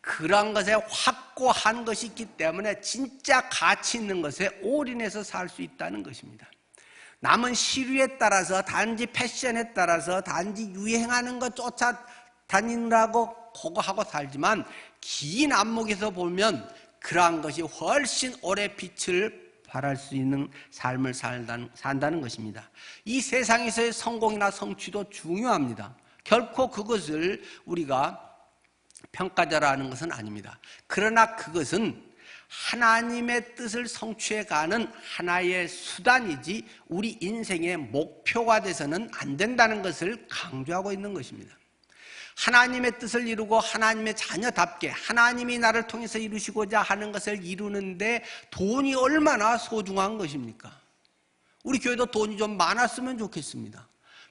[SPEAKER 2] 그런 것에 확고한 것이 있기 때문에 진짜 가치 있는 것에 올인해서 살 수 있다는 것입니다. 남은 시류에 따라서, 단지 패션에 따라서, 단지 유행하는 것 쫓아다니느라고 그거 하고 살지만 긴 안목에서 보면 그러한 것이 훨씬 오래 빛을 발할 수 있는 삶을 산다는 것입니다. 이 세상에서의 성공이나 성취도 중요합니다. 결코 그것을 우리가 평가절하하는 것은 아닙니다. 그러나 그것은 하나님의 뜻을 성취해가는 하나의 수단이지 우리 인생의 목표가 돼서는 안 된다는 것을 강조하고 있는 것입니다. 하나님의 뜻을 이루고 하나님의 자녀답게 하나님이 나를 통해서 이루시고자 하는 것을 이루는데 돈이 얼마나 소중한 것입니까? 우리 교회도 돈이 좀 많았으면 좋겠습니다.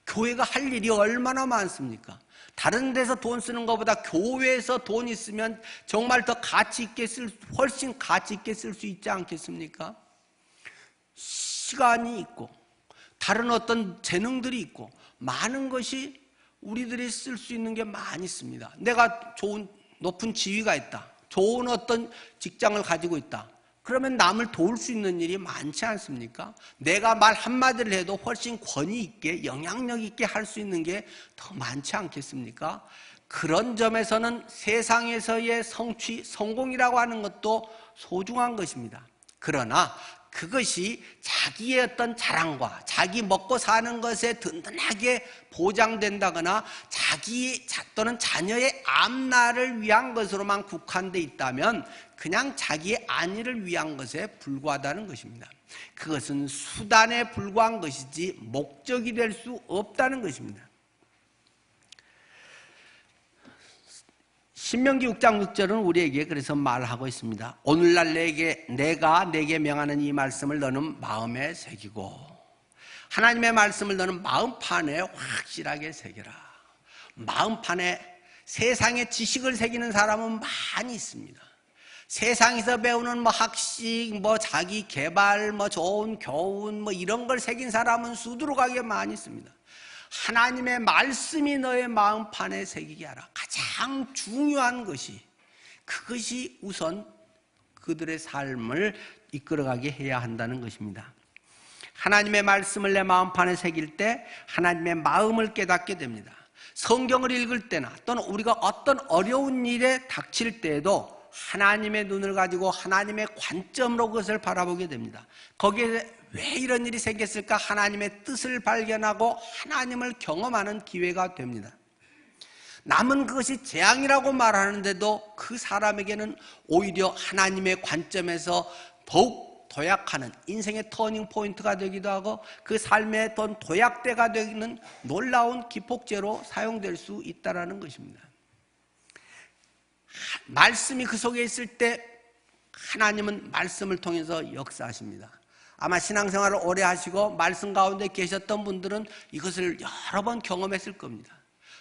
[SPEAKER 2] 교회가 할 일이 얼마나 많습니까? 다른 데서 돈 쓰는 것보다 교회에서 돈 있으면 정말 더 훨씬 가치 있게 쓸 수 있지 않겠습니까? 시간이 있고 다른 어떤 재능들이 있고 많은 것이 우리들이 쓸 수 있는 게 많이 있습니다. 내가 좋은 높은 지위가 있다. 좋은 어떤 직장을 가지고 있다. 그러면 남을 도울 수 있는 일이 많지 않습니까? 내가 말 한마디를 해도 훨씬 권위 있게 영향력 있게 할 수 있는 게 더 많지 않겠습니까? 그런 점에서는 세상에서의 성취, 성공이라고 하는 것도 소중한 것입니다. 그러나 그것이 자기의 어떤 자랑과 자기 먹고 사는 것에 든든하게 보장된다거나 자기 또는 자녀의 앞날을 위한 것으로만 국한돼 있다면 그냥 자기의 안위를 위한 것에 불과하다는 것입니다. 그것은 수단에 불과한 것이지 목적이 될 수 없다는 것입니다. 신명기 6장 6절은 우리에게 그래서 말하고 있습니다. 오늘날 내가 내게 명하는 이 말씀을 너는 마음에 새기고 하나님의 말씀을 너는 마음판에 확실하게 새겨라. 마음판에 세상의 지식을 새기는 사람은 많이 있습니다. 세상에서 배우는 학식, 자기 개발, 좋은 교훈, 이런 걸 새긴 사람은 수두룩하게 많이 있습니다. 하나님의 말씀이 너의 마음판에 새기게 하라. 가장 중요한 것이 그것이 우선 그들의 삶을 이끌어가게 해야 한다는 것입니다. 하나님의 말씀을 내 마음판에 새길 때 하나님의 마음을 깨닫게 됩니다. 성경을 읽을 때나 또는 우리가 어떤 어려운 일에 닥칠 때에도 하나님의 눈을 가지고 하나님의 관점으로 그것을 바라보게 됩니다. 거기에 왜 이런 일이 생겼을까? 하나님의 뜻을 발견하고 하나님을 경험하는 기회가 됩니다. 남은 그것이 재앙이라고 말하는데도 그 사람에게는 오히려 하나님의 관점에서 더욱 도약하는 인생의 터닝 포인트가 되기도 하고 그 삶의 어떤 도약대가 되는 놀라운 기폭제로 사용될 수 있다는 것입니다. 말씀이 그 속에 있을 때 하나님은 말씀을 통해서 역사하십니다. 아마 신앙생활을 오래 하시고 말씀 가운데 계셨던 분들은 이것을 여러 번 경험했을 겁니다.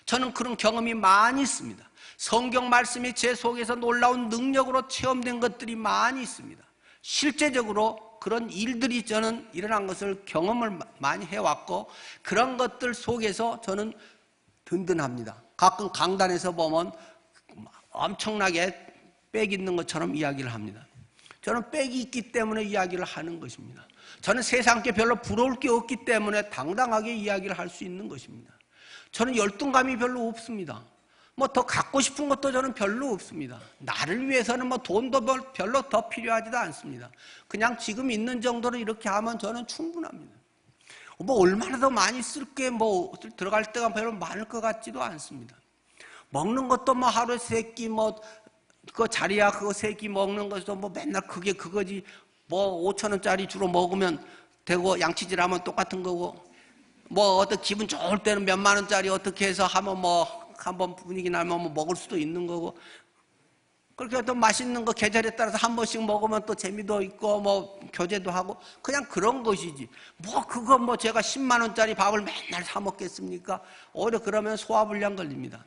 [SPEAKER 2] 저는 그런 경험이 많이 있습니다. 성경 말씀이 제 속에서 놀라운 능력으로 체험된 것들이 많이 있습니다. 실제적으로 그런 일들이 저는 일어난 것을 경험을 많이 해왔고 그런 것들 속에서 저는 든든합니다. 가끔 강단에서 보면 엄청나게 빽이 있는 것처럼 이야기를 합니다. 저는 빽이 있기 때문에 이야기를 하는 것입니다. 저는 세상께 별로 부러울 게 없기 때문에 당당하게 이야기를 할 수 있는 것입니다. 저는 열등감이 별로 없습니다. 더 갖고 싶은 것도 저는 별로 없습니다. 나를 위해서는 돈도 별로 더 필요하지도 않습니다. 그냥 지금 있는 정도로 이렇게 하면 저는 충분합니다. 얼마나 더 많이 쓸 게 들어갈 때가 별로 많을 것 같지도 않습니다. 먹는 것도 하루에 3끼 그 자리야 그거 3끼 먹는 것도 맨날 그거지 5,000원짜리 주로 먹으면 되고 양치질하면 똑같은 거고 어떤 기분 좋을 때는 몇만 원짜리 어떻게 해서 하면 한번 분위기 나면 먹을 수도 있는 거고 그렇게 또 맛있는 거 계절에 따라서 한 번씩 먹으면 또 재미도 있고 교제도 하고 그냥 그런 것이지 그거 제가 10만 원짜리 밥을 맨날 사 먹겠습니까? 오히려 그러면 소화불량 걸립니다.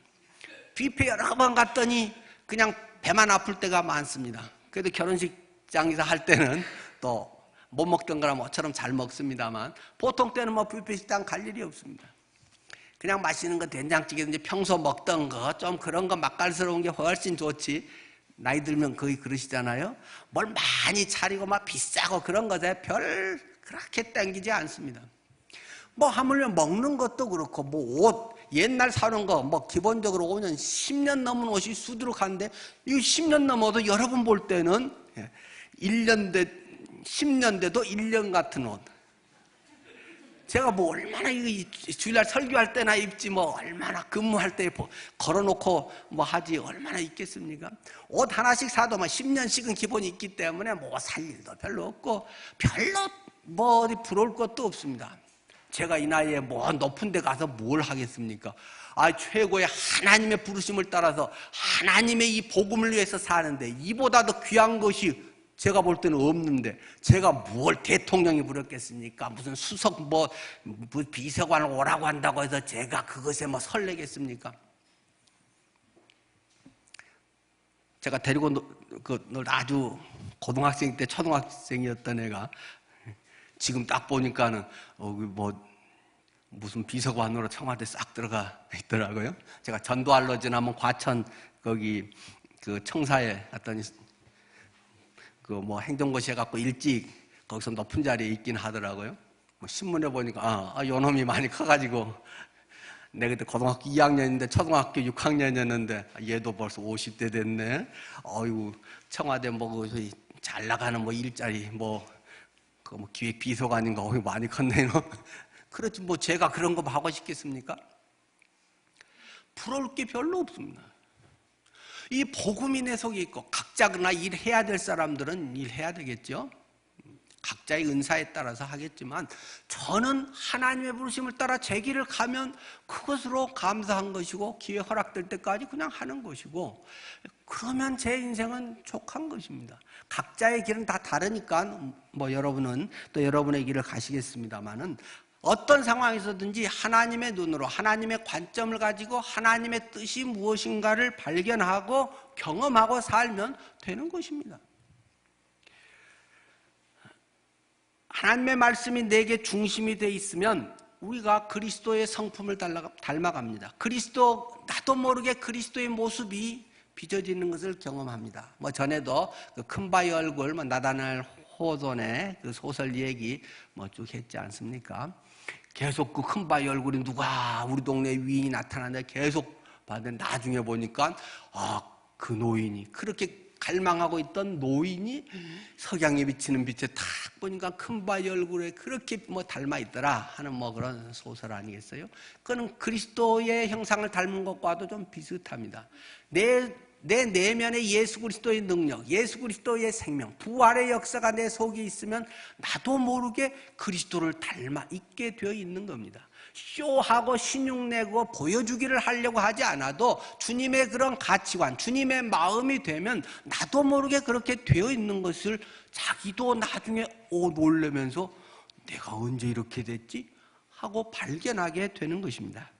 [SPEAKER 2] 뷔페 여러 번 갔더니 그냥 배만 아플 때가 많습니다. 그래도 결혼식장에서 할 때는 또 못 먹던 거라 뭐처럼 잘 먹습니다만 보통 때는 뷔페 식당 갈 일이 없습니다. 그냥 맛있는 거 된장찌개든지 평소 먹던 거 좀 그런 거 맛깔스러운 게 훨씬 좋지 나이 들면 거의 그러시잖아요. 뭘 많이 차리고 막 비싸고 그런 것에 별 그렇게 땡기지 않습니다. 뭐 하물며 먹는 것도 그렇고 뭐 옷 옛날 사는 거 뭐 기본적으로 5년 10년 넘은 옷이 수두룩한데 이 10년 넘어도 여러분 볼 때는 1년 돼 10년 돼도 1년 같은 옷. 제가 뭐 얼마나 주일날 설교할 때나 입지 뭐 얼마나 근무할 때 걸어놓고 뭐 하지 얼마나 입겠습니까? 옷 하나씩 사도 뭐 10년씩은 기본이 있기 때문에 뭐 살 일도 별로 없고 별로 뭐 어디 부러울 것도 없습니다. 제가 이 나이에 뭐 높은 데 가서 뭘 하겠습니까? 최고의 하나님의 부르심을 따라서 하나님의 이 복음을 위해서 사는데 이보다 더 귀한 것이 제가 볼 때는 없는데 제가 뭘 대통령이 부렸겠습니까? 무슨 수석 뭐 비서관 오라고 한다고 해서 제가 그것에 뭐 설레겠습니까? 제가 데리고 널 아주 고등학생 때 초등학생이었던 애가 지금 딱 보니까는 뭐 무슨 비서관으로 청와대 싹 들어가 있더라고요. 제가 전도할러 지나면 과천 거기 그 청사에 갔더니 그 뭐 행정고시 해갖고 일찍 거기서 높은 자리에 있긴 하더라고요. 뭐 신문에 보니까 요놈이 많이 커가지고 내가 그때 고등학교 2학년인데 초등학교 6학년이었는데 얘도 벌써 50대 됐네. 어이구 청와대 뭐 잘 나가는 뭐 일자리 뭐 기획 비서관인가 많이 컸네요. 그렇지 뭐 제가 그런 거 하고 싶겠습니까? 부러울 게 별로 없습니다. 이 복음이 내 속에 있고 각자나 일해야 될 사람들은 일해야 되겠죠. 각자의 은사에 따라서 하겠지만 저는 하나님의 부르심을 따라 제 길을 가면 그것으로 감사한 것이고 기회 허락될 때까지 그냥 하는 것이고 그러면 제 인생은 족한 것입니다. 각자의 길은 다 다르니까 뭐 여러분은 또 여러분의 길을 가시겠습니다만은 어떤 상황에서든지 하나님의 눈으로 하나님의 관점을 가지고 하나님의 뜻이 무엇인가를 발견하고 경험하고 살면 되는 것입니다. 하나님의 말씀이 내게 중심이 되어 있으면 우리가 그리스도의 성품을 닮아갑니다. 나도 모르게 그리스도의 모습이 빚어지는 것을 경험합니다. 뭐 전에도 그 큰바위 얼굴, 나다나엘 호돈의 그 소설 얘기 뭐 쭉 했지 않습니까? 계속 그 큰바위 얼굴이 누가 우리 동네 위인이 나타나는데 계속 봤는데 나중에 보니까 그 노인이 그렇게 갈망하고 있던 노인이 석양이 비치는 빛에 탁 보니까 큰바위 얼굴에 그렇게 뭐 닮아 있더라 하는 뭐 그런 소설 아니겠어요? 그거는 그리스도의 형상을 닮은 것과도 좀 비슷합니다. 내 내면에 예수 그리스도의 능력, 예수 그리스도의 생명, 부활의 역사가 내 속에 있으면 나도 모르게 그리스도를 닮아 있게 되어 있는 겁니다. 쇼하고 신용내고 보여주기를 하려고 하지 않아도 주님의 그런 가치관, 주님의 마음이 되면 나도 모르게 그렇게 되어 있는 것을 자기도 나중에 놀라면서 내가 언제 이렇게 됐지? 하고 발견하게 되는 것입니다.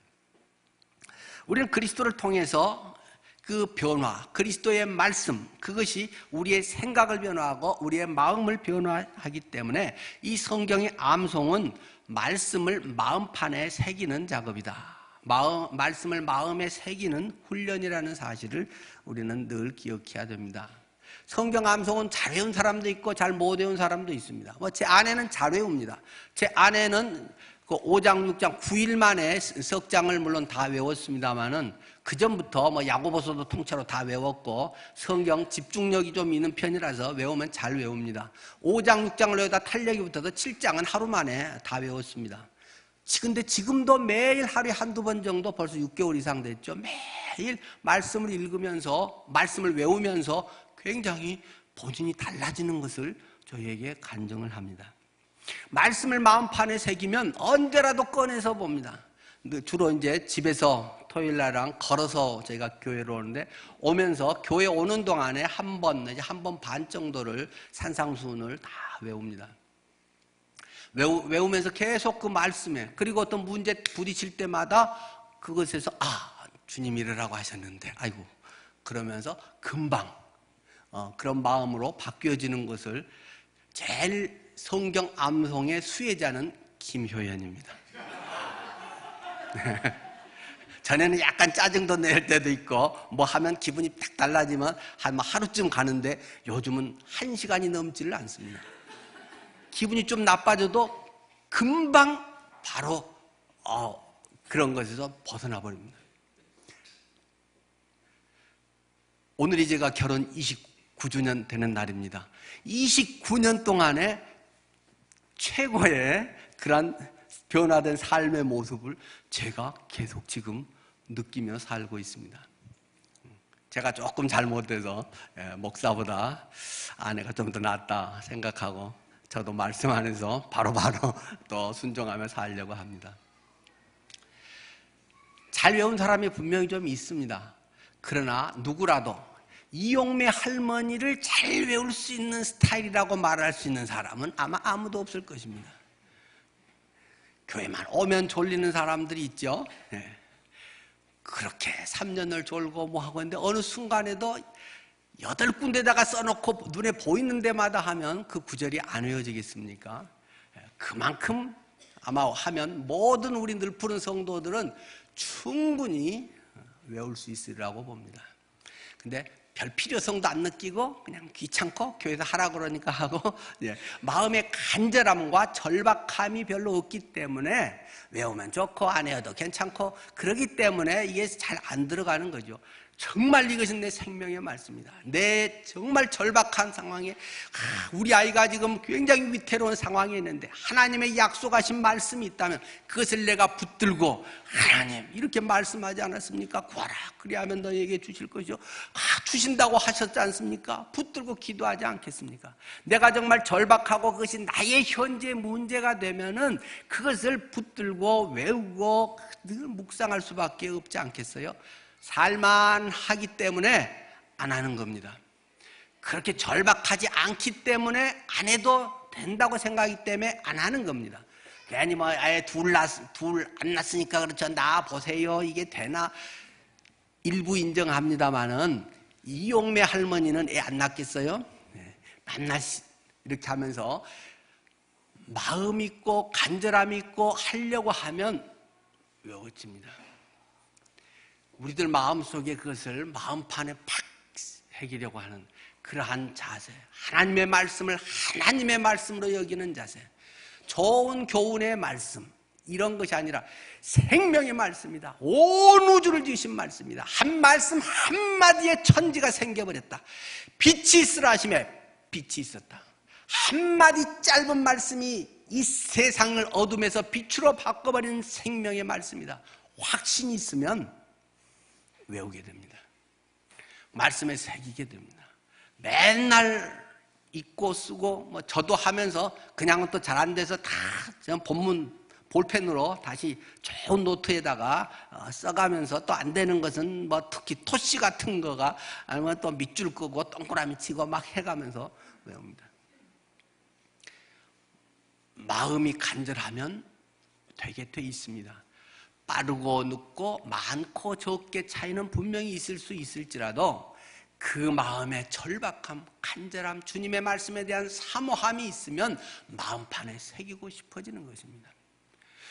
[SPEAKER 2] 우리는 그리스도를 통해서 그 변화, 그리스도의 말씀, 그것이 우리의 생각을 변화하고 우리의 마음을 변화하기 때문에 이 성경의 암송은 말씀을 마음판에 새기는 작업이다. 말씀을 마음에 새기는 훈련이라는 사실을 우리는 늘 기억해야 됩니다. 성경 암송은 잘 외운 사람도 있고 잘 못 외운 사람도 있습니다. 제 아내는 잘 외웁니다. 제 아내는 그 5장, 6장, 9일 만에 석 장을 물론 다 외웠습니다만은 그 전부터 야고보서도 통째로 다 외웠고 성경 집중력이 좀 있는 편이라서 외우면 잘 외웁니다. 5장, 6장을 외우다 탄력이 붙어서 7장은 하루 만에 다 외웠습니다. 근데 지금도 매일 하루에 한두 번 정도 벌써 6개월 이상 됐죠. 매일 말씀을 읽으면서 말씀을 외우면서 굉장히 본인이 달라지는 것을 저희에게 간증을 합니다. 말씀을 마음판에 새기면 언제라도 꺼내서 봅니다. 주로 이제 집에서 토요일 날랑 걸어서 저희가 교회로 오는데 오면서 교회 오는 동안에 한 번 반 정도를 산상수훈을 다 외웁니다. 외우면서 계속 그 말씀에 그리고 어떤 문제 부딪힐 때마다 그것에서 주님 이러라고 하셨는데 아이고 그러면서 금방 그런 마음으로 바뀌어지는 것을 제일 성경 암송의 수혜자는 김효연입니다. 전에는 약간 짜증도 낼 때도 있고 뭐 하면 기분이 딱 달라지면 한 하루쯤 가는데 요즘은 1시간이 넘지를 않습니다. 기분이 좀 나빠져도 금방 바로 그런 것에서 벗어나 버립니다. 오늘이 제가 결혼 29주년 되는 날입니다. 29년 동안에 최고의 그런 변화된 삶의 모습을 제가 계속 지금 느끼며 살고 있습니다. 제가 조금 잘못돼서 목사보다 아내가 좀 더 낫다 생각하고 저도 말씀 안에서 바로바로 또 순종하며 살려고 합니다. 잘 외운 사람이 분명히 좀 있습니다. 그러나 누구라도 이용매 할머니를 잘 외울 수 있는 스타일이라고 말할 수 있는 사람은 아마 아무도 없을 것입니다. 교회만 오면 졸리는 사람들이 있죠. 그렇게 3년을 졸고 뭐 하고 있는데 어느 순간에도 8군데다가 써놓고 눈에 보이는 데마다 하면 그 구절이 안 외워지겠습니까? 그만큼 아마 하면 모든 우리 늘 푸른 성도들은 충분히 외울 수 있으리라고 봅니다. 근데 별 필요성도 안 느끼고 그냥 귀찮고 교회에서 하라 그러니까 하고 마음의 간절함과 절박함이 별로 없기 때문에 외우면 좋고 안 외워도 괜찮고 그러기 때문에 이게 잘 안 들어가는 거죠. 정말 이것은 내 생명의 말씀이다. 내 정말 절박한 상황에 우리 아이가 지금 굉장히 위태로운 상황에 있는데 하나님의 약속하신 말씀이 있다면 그것을 내가 붙들고 하나님 이렇게 말씀하지 않았습니까? 구하라 그리하면 너에게 주실 것이요 주신다고 하셨지 않습니까? 붙들고 기도하지 않겠습니까? 내가 정말 절박하고 그것이 나의 현재 문제가 되면은 그것을 붙들고 외우고 늘 묵상할 수밖에 없지 않겠어요? 살만하기 때문에 안 하는 겁니다. 그렇게 절박하지 않기 때문에 안 해도 된다고 생각하기 때문에 안 하는 겁니다. 괜히 뭐 아예 둘 안 낳았으니까 그렇죠. 나 보세요. 이게 되나? 일부 인정합니다만은 이용매 할머니는 애 안 낳겠어요? 낱낱이 이렇게 하면서 마음 있고 간절함 있고 하려고 하면 외워집니다. 우리들 마음속에 그것을 마음판에 팍 새기려고 하는 그러한 자세, 하나님의 말씀을 하나님의 말씀으로 여기는 자세, 좋은 교훈의 말씀 이런 것이 아니라 생명의 말씀이다. 온 우주를 지으신 말씀이다. 한 말씀 한마디에 천지가 생겨버렸다. 빛이 있으라 하심에 빛이 있었다. 한마디 짧은 말씀이 이 세상을 어둠에서 빛으로 바꿔버리는 생명의 말씀이다. 확신이 있으면 외우게 됩니다. 말씀에 새기게 됩니다. 맨날 읽고 쓰고 뭐 저도 하면서 그냥은 또 잘 안 돼서 다 본문 볼펜으로 다시 좋은 노트에다가 써가면서 또 안 되는 것은 뭐 특히 토시 같은 거가 아니면 또 밑줄 끄고 동그라미 치고 막 해가면서 외웁니다. 마음이 간절하면 되게 돼 있습니다. 빠르고 늦고 많고 적게 차이는 분명히 있을 수 있을지라도 그 마음의 절박함, 간절함, 주님의 말씀에 대한 사모함이 있으면 마음판에 새기고 싶어지는 것입니다.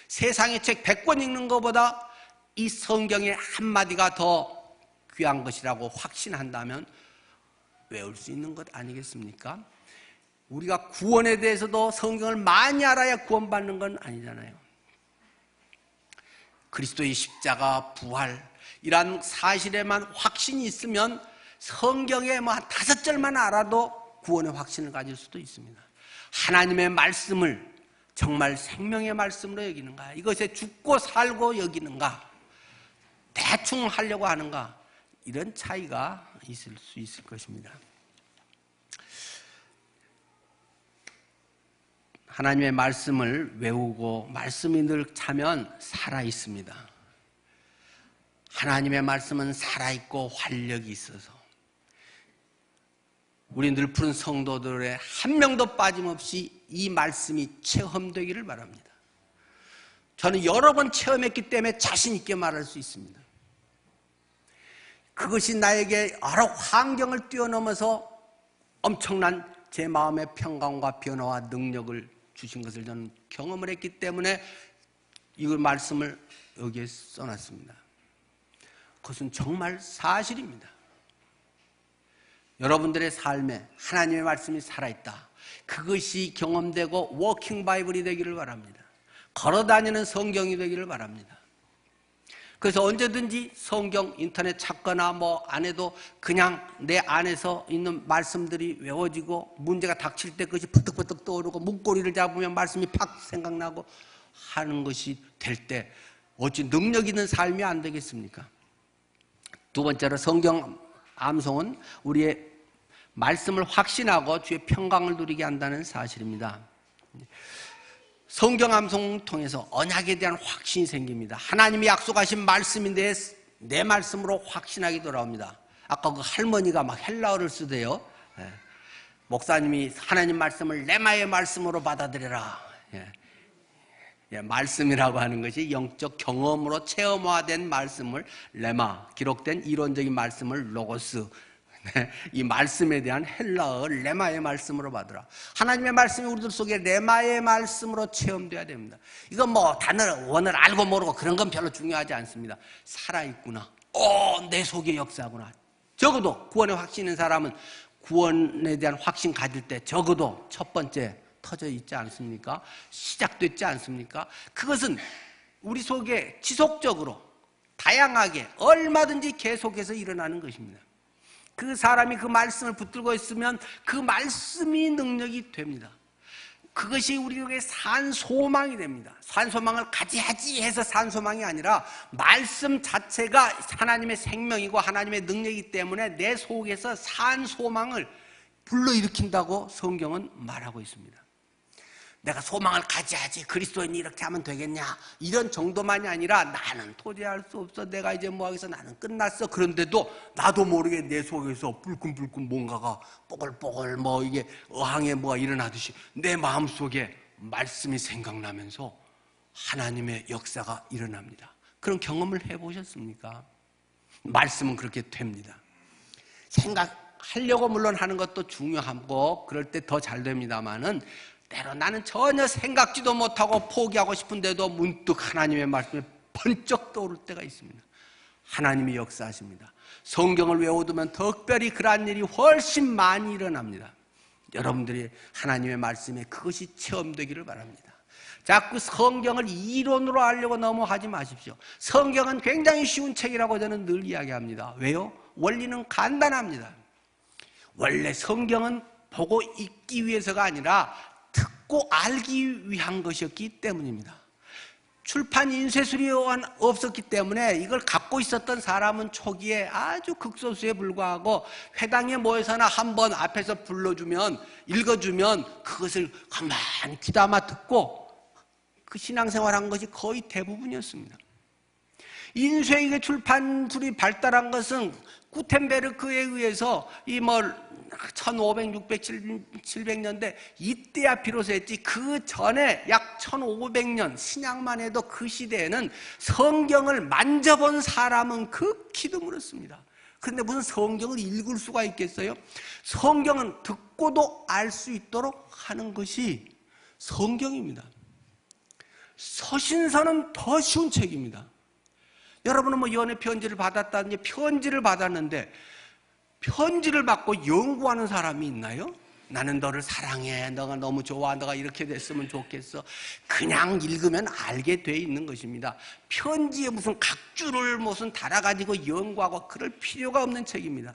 [SPEAKER 2] 세상의 책 100권 읽는 것보다 이 성경의 한마디가 더 귀한 것이라고 확신한다면 외울 수 있는 것 아니겠습니까? 우리가 구원에 대해서도 성경을 많이 알아야 구원받는 건 아니잖아요. 그리스도의 십자가, 부활 이란 사실에만 확신이 있으면 성경에 뭐 한 5절만 알아도 구원의 확신을 가질 수도 있습니다. 하나님의 말씀을 정말 생명의 말씀으로 여기는가? 이것에 죽고 살고 여기는가? 대충 하려고 하는가? 이런 차이가 있을 수 있을 것입니다. 하나님의 말씀을 외우고 말씀이 늘 차면 살아있습니다. 하나님의 말씀은 살아있고 활력이 있어서 우리 늘 푸른 성도들의 한 명도 빠짐없이 이 말씀이 체험되기를 바랍니다. 저는 여러 번 체험했기 때문에 자신 있게 말할 수 있습니다. 그것이 나에게 여러 환경을 뛰어넘어서 엄청난 제 마음의 평강과 변화와 능력을 주신 것을 저는 경험을 했기 때문에 이 말씀을 여기에 써놨습니다. 그것은 정말 사실입니다. 여러분들의 삶에 하나님의 말씀이 살아있다. 그것이 경험되고 워킹 바이블이 되기를 바랍니다. 걸어다니는 성경이 되기를 바랍니다. 그래서 언제든지 성경 인터넷 찾거나 뭐 안 해도 그냥 내 안에서 있는 말씀들이 외워지고 문제가 닥칠 때 그것이 퍼뜩퍼뜩 떠오르고 문고리를 잡으면 말씀이 팍 생각나고 하는 것이 될 때 어찌 능력 있는 삶이 안 되겠습니까? 두 번째로 성경 암송은 우리의 말씀을 확신하고 주의 평강을 누리게 한다는 사실입니다. 성경 암송을 통해서 언약에 대한 확신이 생깁니다. 하나님이 약속하신 말씀인데 내 말씀으로 확신하게 돌아옵니다. 아까 그 할머니가 막 헬라어를 쓰대요. 목사님이 하나님 말씀을 레마의 말씀으로 받아들여라. 말씀이라고 하는 것이 영적 경험으로 체험화된 말씀을 레마, 기록된 이론적인 말씀을 로고스, 이 말씀에 대한 헬라어 레마의 말씀으로 받으라. 하나님의 말씀이 우리들 속에 레마의 말씀으로 체험돼야 됩니다. 이건 뭐 단어를 원어를 알고 모르고 그런 건 별로 중요하지 않습니다. 살아있구나. 내 속에 역사구나. 적어도 구원의 확신 있는 사람은 구원에 대한 확신 가질 때 적어도 첫 번째 터져 있지 않습니까? 시작됐지 않습니까? 그것은 우리 속에 지속적으로 다양하게 얼마든지 계속해서 일어나는 것입니다. 그 사람이 그 말씀을 붙들고 있으면 그 말씀이 능력이 됩니다. 그것이 우리에게 산소망이 됩니다. 산소망을 가져야지 해서 산소망이 아니라 말씀 자체가 하나님의 생명이고 하나님의 능력이기 때문에 내 속에서 산소망을 불러일으킨다고 성경은 말하고 있습니다. 내가 소망을 가져야지 그리스도인이 이렇게 하면 되겠냐 이런 정도만이 아니라 나는 도저히 수 없어. 내가 이제 뭐하겠어. 나는 끝났어. 그런데도 나도 모르게 내 속에서 불끈불끈 뭔가가 뽀글뽀글 뭐 이게 어항에 뭐가 일어나듯이 내 마음속에 말씀이 생각나면서 하나님의 역사가 일어납니다. 그런 경험을 해보셨습니까? 말씀은 그렇게 됩니다. 생각하려고 물론 하는 것도 중요하고 그럴 때 더 잘 됩니다마는 때로 나는 전혀 생각지도 못하고 포기하고 싶은데도 문득 하나님의 말씀이 번쩍 떠오를 때가 있습니다. 하나님이 역사하십니다. 성경을 외워두면 특별히 그러한 일이 훨씬 많이 일어납니다. 여러분들이 하나님의 말씀에 그것이 체험되기를 바랍니다. 자꾸 성경을 이론으로 알려고 너무 하지 마십시오. 성경은 굉장히 쉬운 책이라고 저는 늘 이야기합니다. 왜요? 원리는 간단합니다. 원래 성경은 보고 읽기 위해서가 아니라 듣고 알기 위한 것이었기 때문입니다. 출판 인쇄술이 없었기 때문에 이걸 갖고 있었던 사람은 초기에 아주 극소수에 불과하고 회당에 모여서나 한번 앞에서 불러주면 읽어주면 그것을 가만히 귀담아 듣고 그 신앙생활한 것이 거의 대부분이었습니다. 인쇄기계 출판술이 발달한 것은 구텐베르크에 의해서 1500, 600, 700년대 이때야 비로소 했지 그 전에 약 1500년 신약만 해도 그 시대에는 성경을 만져본 사람은 극히 드물었습니다. 그런데 무슨 성경을 읽을 수가 있겠어요? 성경은 듣고도 알 수 있도록 하는 것이 성경입니다. 서신서는 더 쉬운 책입니다. 여러분은 뭐 연애 편지를 받았다든지 편지를 받았는데 편지를 받고 연구하는 사람이 있나요? 나는 너를 사랑해. 너가 너무 좋아. 너가 이렇게 됐으면 좋겠어. 그냥 읽으면 알게 돼 있는 것입니다. 편지에 무슨 각주를 무슨 달아가지고 연구하고 그럴 필요가 없는 책입니다.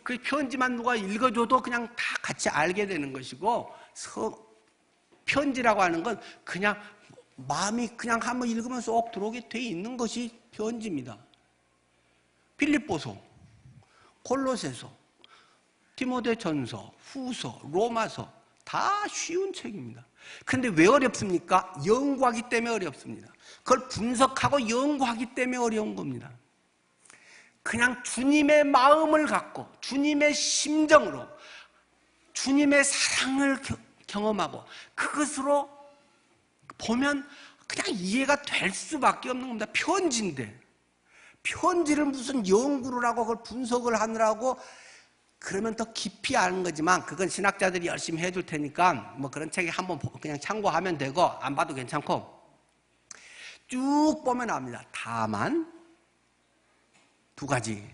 [SPEAKER 2] 그 편지만 누가 읽어줘도 그냥 다 같이 알게 되는 것이고 편지라고 하는 건 그냥 마음이 그냥 한번 읽으면 쏙 들어오게 돼 있는 것이 편지입니다. 빌립보서, 골로새서, 디모데전서, 후서, 로마서 다 쉬운 책입니다. 그런데 왜 어렵습니까? 연구하기 때문에 어렵습니다. 그걸 분석하고 연구하기 때문에 어려운 겁니다. 그냥 주님의 마음을 갖고 주님의 심정으로 주님의 사랑을 경험하고 그것으로 보면 그냥 이해가 될 수밖에 없는 겁니다. 편지인데 편지를 무슨 연구를 하고 그걸 분석을 하느라고 그러면 더 깊이 아는 거지만 그건 신학자들이 열심히 해줄 테니까 뭐 그런 책에 한번 그냥 참고하면 되고 안 봐도 괜찮고 쭉 보면 압니다. 다만 두 가지.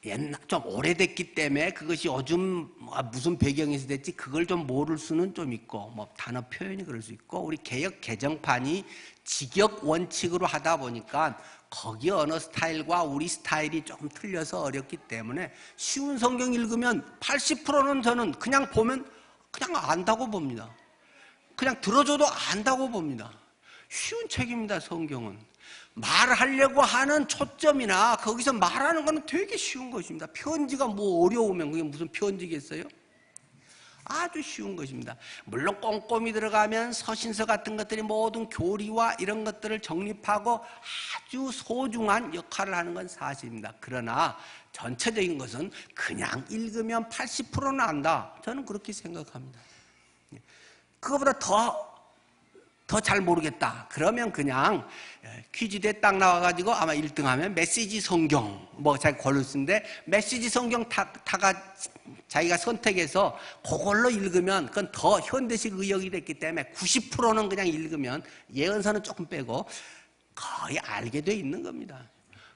[SPEAKER 2] 옛날 좀 오래됐기 때문에 그것이 요즘 무슨 배경에서 됐지 그걸 좀 모를 수는 좀 있고 뭐 단어 표현이 그럴 수 있고 우리 개역 개정판이 직역 원칙으로 하다 보니까 거기 언어 스타일과 우리 스타일이 조금 틀려서 어렵기 때문에 쉬운 성경 읽으면 80%는 저는 그냥 보면 그냥 안다고 봅니다. 그냥 들어줘도 안다고 봅니다. 쉬운 책입니다. 성경은. 말하려고 하는 초점이나 거기서 말하는 거는 되게 쉬운 것입니다. 편지가 뭐 어려우면 그게 무슨 편지겠어요? 아주 쉬운 것입니다. 물론 꼼꼼히 들어가면 서신서 같은 것들이 모든 교리와 이런 것들을 정립하고 아주 소중한 역할을 하는 건 사실입니다. 그러나 전체적인 것은 그냥 읽으면 80%는 안다. 저는 그렇게 생각합니다. 그거보다 더 잘 모르겠다. 그러면 그냥 퀴즈대 딱 나와가지고 아마 1등하면 메시지 성경 뭐 자기 걸로 쓰는데 메시지 성경 자기가 선택해서 그걸로 읽으면 그건 더 현대식 의역이 됐기 때문에 90%는 그냥 읽으면 예언서는 조금 빼고 거의 알게 돼 있는 겁니다.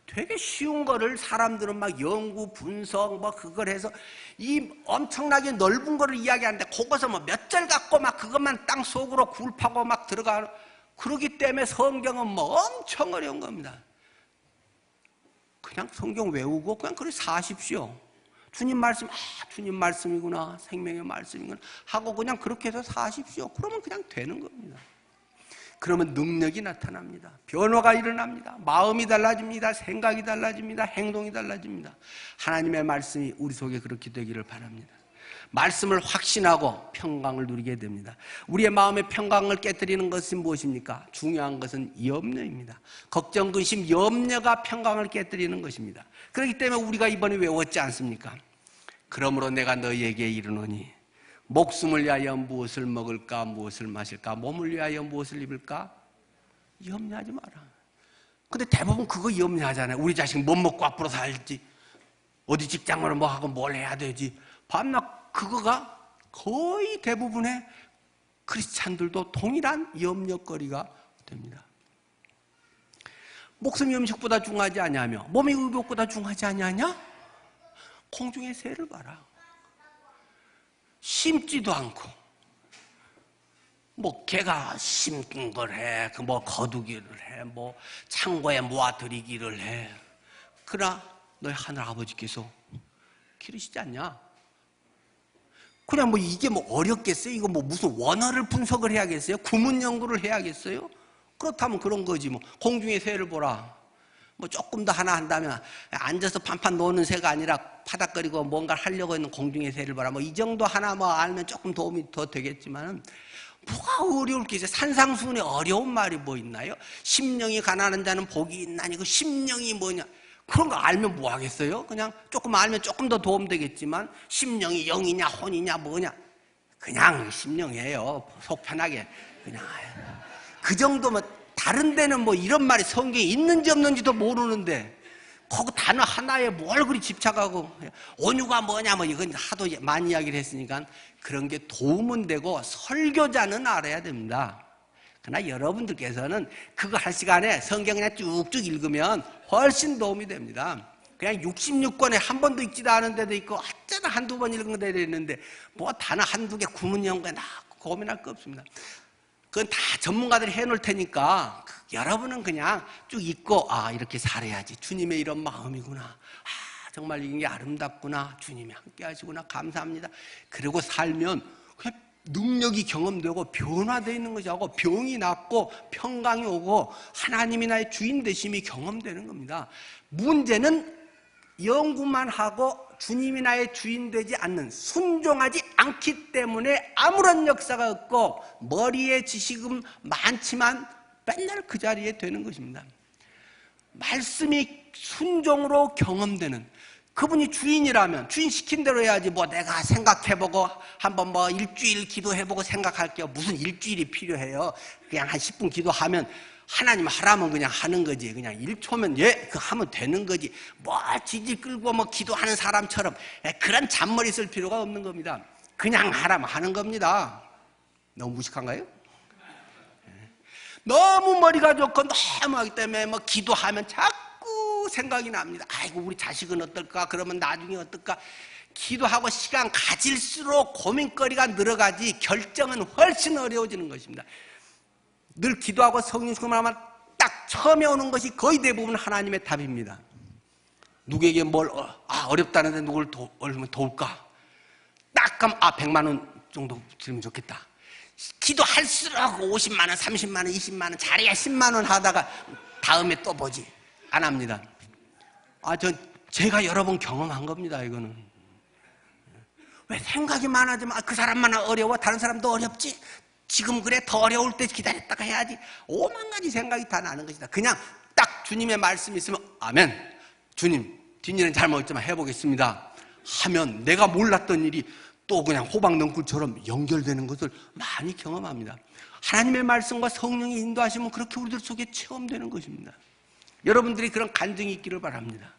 [SPEAKER 2] 되게 쉬운 거를 사람들은 막 연구, 분석, 뭐 그걸 해서 이 엄청나게 넓은 거를 이야기하는데 그것을 뭐 몇 절 갖고 막 그것만 땅 속으로 굴파고 막 들어가. 그러기 때문에 성경은 뭐 엄청 어려운 겁니다. 그냥 성경 외우고 그냥 그렇게 사십시오. 주님 말씀, 주님 말씀이구나, 생명의 말씀이구나 하고 그냥 그렇게 해서 사십시오. 그러면 그냥 되는 겁니다. 그러면 능력이 나타납니다. 변화가 일어납니다. 마음이 달라집니다. 생각이 달라집니다. 행동이 달라집니다. 하나님의 말씀이 우리 속에 그렇게 되기를 바랍니다. 말씀을 확신하고 평강을 누리게 됩니다. 우리의 마음의 평강을 깨뜨리는 것은 무엇입니까? 중요한 것은 염려입니다. 걱정, 근심, 염려가 평강을 깨뜨리는 것입니다. 그렇기 때문에 우리가 이번에 외웠지 않습니까? 그러므로 내가 너희에게 이르노니 목숨을 위하여 무엇을 먹을까 무엇을 마실까 몸을 위하여 무엇을 입을까 염려하지 마라. 근데 대부분 그거 염려하잖아요. 우리 자식 뭐 먹고 앞으로 살지, 어디 직장을 뭐 하고 뭘 해야 되지, 밤낮 그거가 거의 대부분의 크리스찬들도 동일한 염려거리가 됩니다. 목숨이 음식보다 중요하지 아니하며 몸이 의복보다 중요하지 아니하냐? 공중의 새를 봐라. 심지도 않고 뭐 개가 심는 걸 해, 뭐 거두기를 해, 뭐 창고에 모아들이기를 해. 그러나 너희 하늘 아버지께서 기르시지 않냐? 그냥 뭐 이게 뭐 어렵겠어요? 이거 뭐 무슨 원어를 분석을 해야겠어요? 구문 연구를 해야겠어요? 그렇다면 그런 거지. 뭐 공중의 새를 보라. 뭐 조금 더 하나 한다면 앉아서 판판 노는 새가 아니라 파닥거리고 뭔가를 하려고 하는 공중의 새를 봐라. 뭐 이 정도 하나 뭐 알면 조금 도움이 더 되겠지만 뭐가 어려울 게 있어요? 산상수훈에 어려운 말이 뭐 있나요? 심령이 가난한 자는 복이 있나니 그 심령이 뭐냐? 그런 거 알면 뭐 하겠어요? 그냥 조금 알면 조금 더 도움 되겠지만 심령이 영이냐 혼이냐 뭐냐? 그냥 심령이에요. 속 편하게 그냥 그 정도면. 다른 데는 뭐 이런 말이 성경에 있는지 없는지도 모르는데 거기 단어 하나에 뭘 그리 집착하고 온유가 뭐냐 뭐 이건 하도 많이 이야기를 했으니까 그런 게 도움은 되고 설교자는 알아야 됩니다. 그러나 여러분들께서는 그거 할 시간에 성경 그냥 쭉쭉 읽으면 훨씬 도움이 됩니다. 그냥 66권에 한 번도 읽지도 않은 데도 있고 어쩌다 한두 번 읽은 데도 있는데 뭐 단어 한두 개 구문 연구에 나 고민할 거 없습니다. 그건 다 전문가들이 해놓을 테니까 여러분은 그냥 쭉 읽고 이렇게 살아야지. 주님의 이런 마음이구나. 정말 이게 아름답구나. 주님이 함께 하시구나. 감사합니다. 그리고 살면 그냥 능력이 경험되고 변화되어 있는 것이고 병이 낫고 평강이 오고 하나님이 나의 주인 되심이 경험되는 겁니다. 문제는 연구만 하고 주님이 나의 주인 되지 않는, 순종하지 않기 때문에 아무런 역사가 없고 머리에 지식은 많지만 맨날 그 자리에 되는 것입니다. 말씀이 순종으로 경험되는, 그분이 주인이라면 주인 시킨 대로 해야지. 뭐 내가 생각해보고 한번 뭐 일주일 기도해보고 생각할게요. 무슨 일주일이 필요해요? 그냥 한 10분 기도하면 하나님 하라면 그냥 하는 거지. 그냥 1초면 그 하면 되는 거지. 뭐 지지 끌고 뭐 기도하는 사람처럼 그런 잔머리 쓸 필요가 없는 겁니다. 그냥 하라면 하는 겁니다. 너무 무식한가요? 너무 머리가 좋고 너무 하기 때문에 뭐 기도하면 자꾸 생각이 납니다. 아이고 우리 자식은 어떨까? 그러면 나중에 어떨까? 기도하고 시간 가질수록 고민거리가 늘어가지 결정은 훨씬 어려워지는 것입니다. 늘 기도하고 성령 충만하면 딱 처음에 오는 것이 거의 대부분 하나님의 답입니다. 누구에게 어렵다는데 누굴 도울까? 딱 가면 100만 원 정도 드리면 좋겠다. 기도할수록 50만 원, 30만 원, 20만 원, 잘해야 10만 원 하다가 다음에 또 보지. 안 합니다. 제가 여러 번 경험한 겁니다, 이거는. 왜 생각이 많아지면 그 사람만 어려워? 다른 사람도 어렵지? 지금 그래? 더 어려울 때 기다렸다가 해야지. 5만 가지 생각이 다 나는 것이다. 그냥 딱 주님의 말씀이 있으면 아멘. 주님, 뒷일은 잘못했지만 해보겠습니다. 하면 내가 몰랐던 일이 또 그냥 호박넝쿨처럼 연결되는 것을 많이 경험합니다. 하나님의 말씀과 성령이 인도하시면 그렇게 우리들 속에 체험되는 것입니다. 여러분들이 그런 간증이 있기를 바랍니다.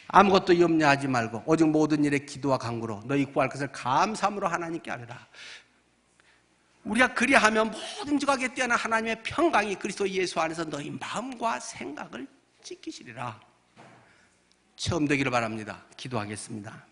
[SPEAKER 2] 아무것도 염려하지 말고 오직 모든 일에 기도와 간구로 너희 구할 것을 감사함으로 하나님께 아뢰라. 우리가 그리하면 모든 지각에 뛰어난 하나님의 평강이 그리스도 예수 안에서 너희 마음과 생각을 지키시리라. 체험되기를 바랍니다. 기도하겠습니다.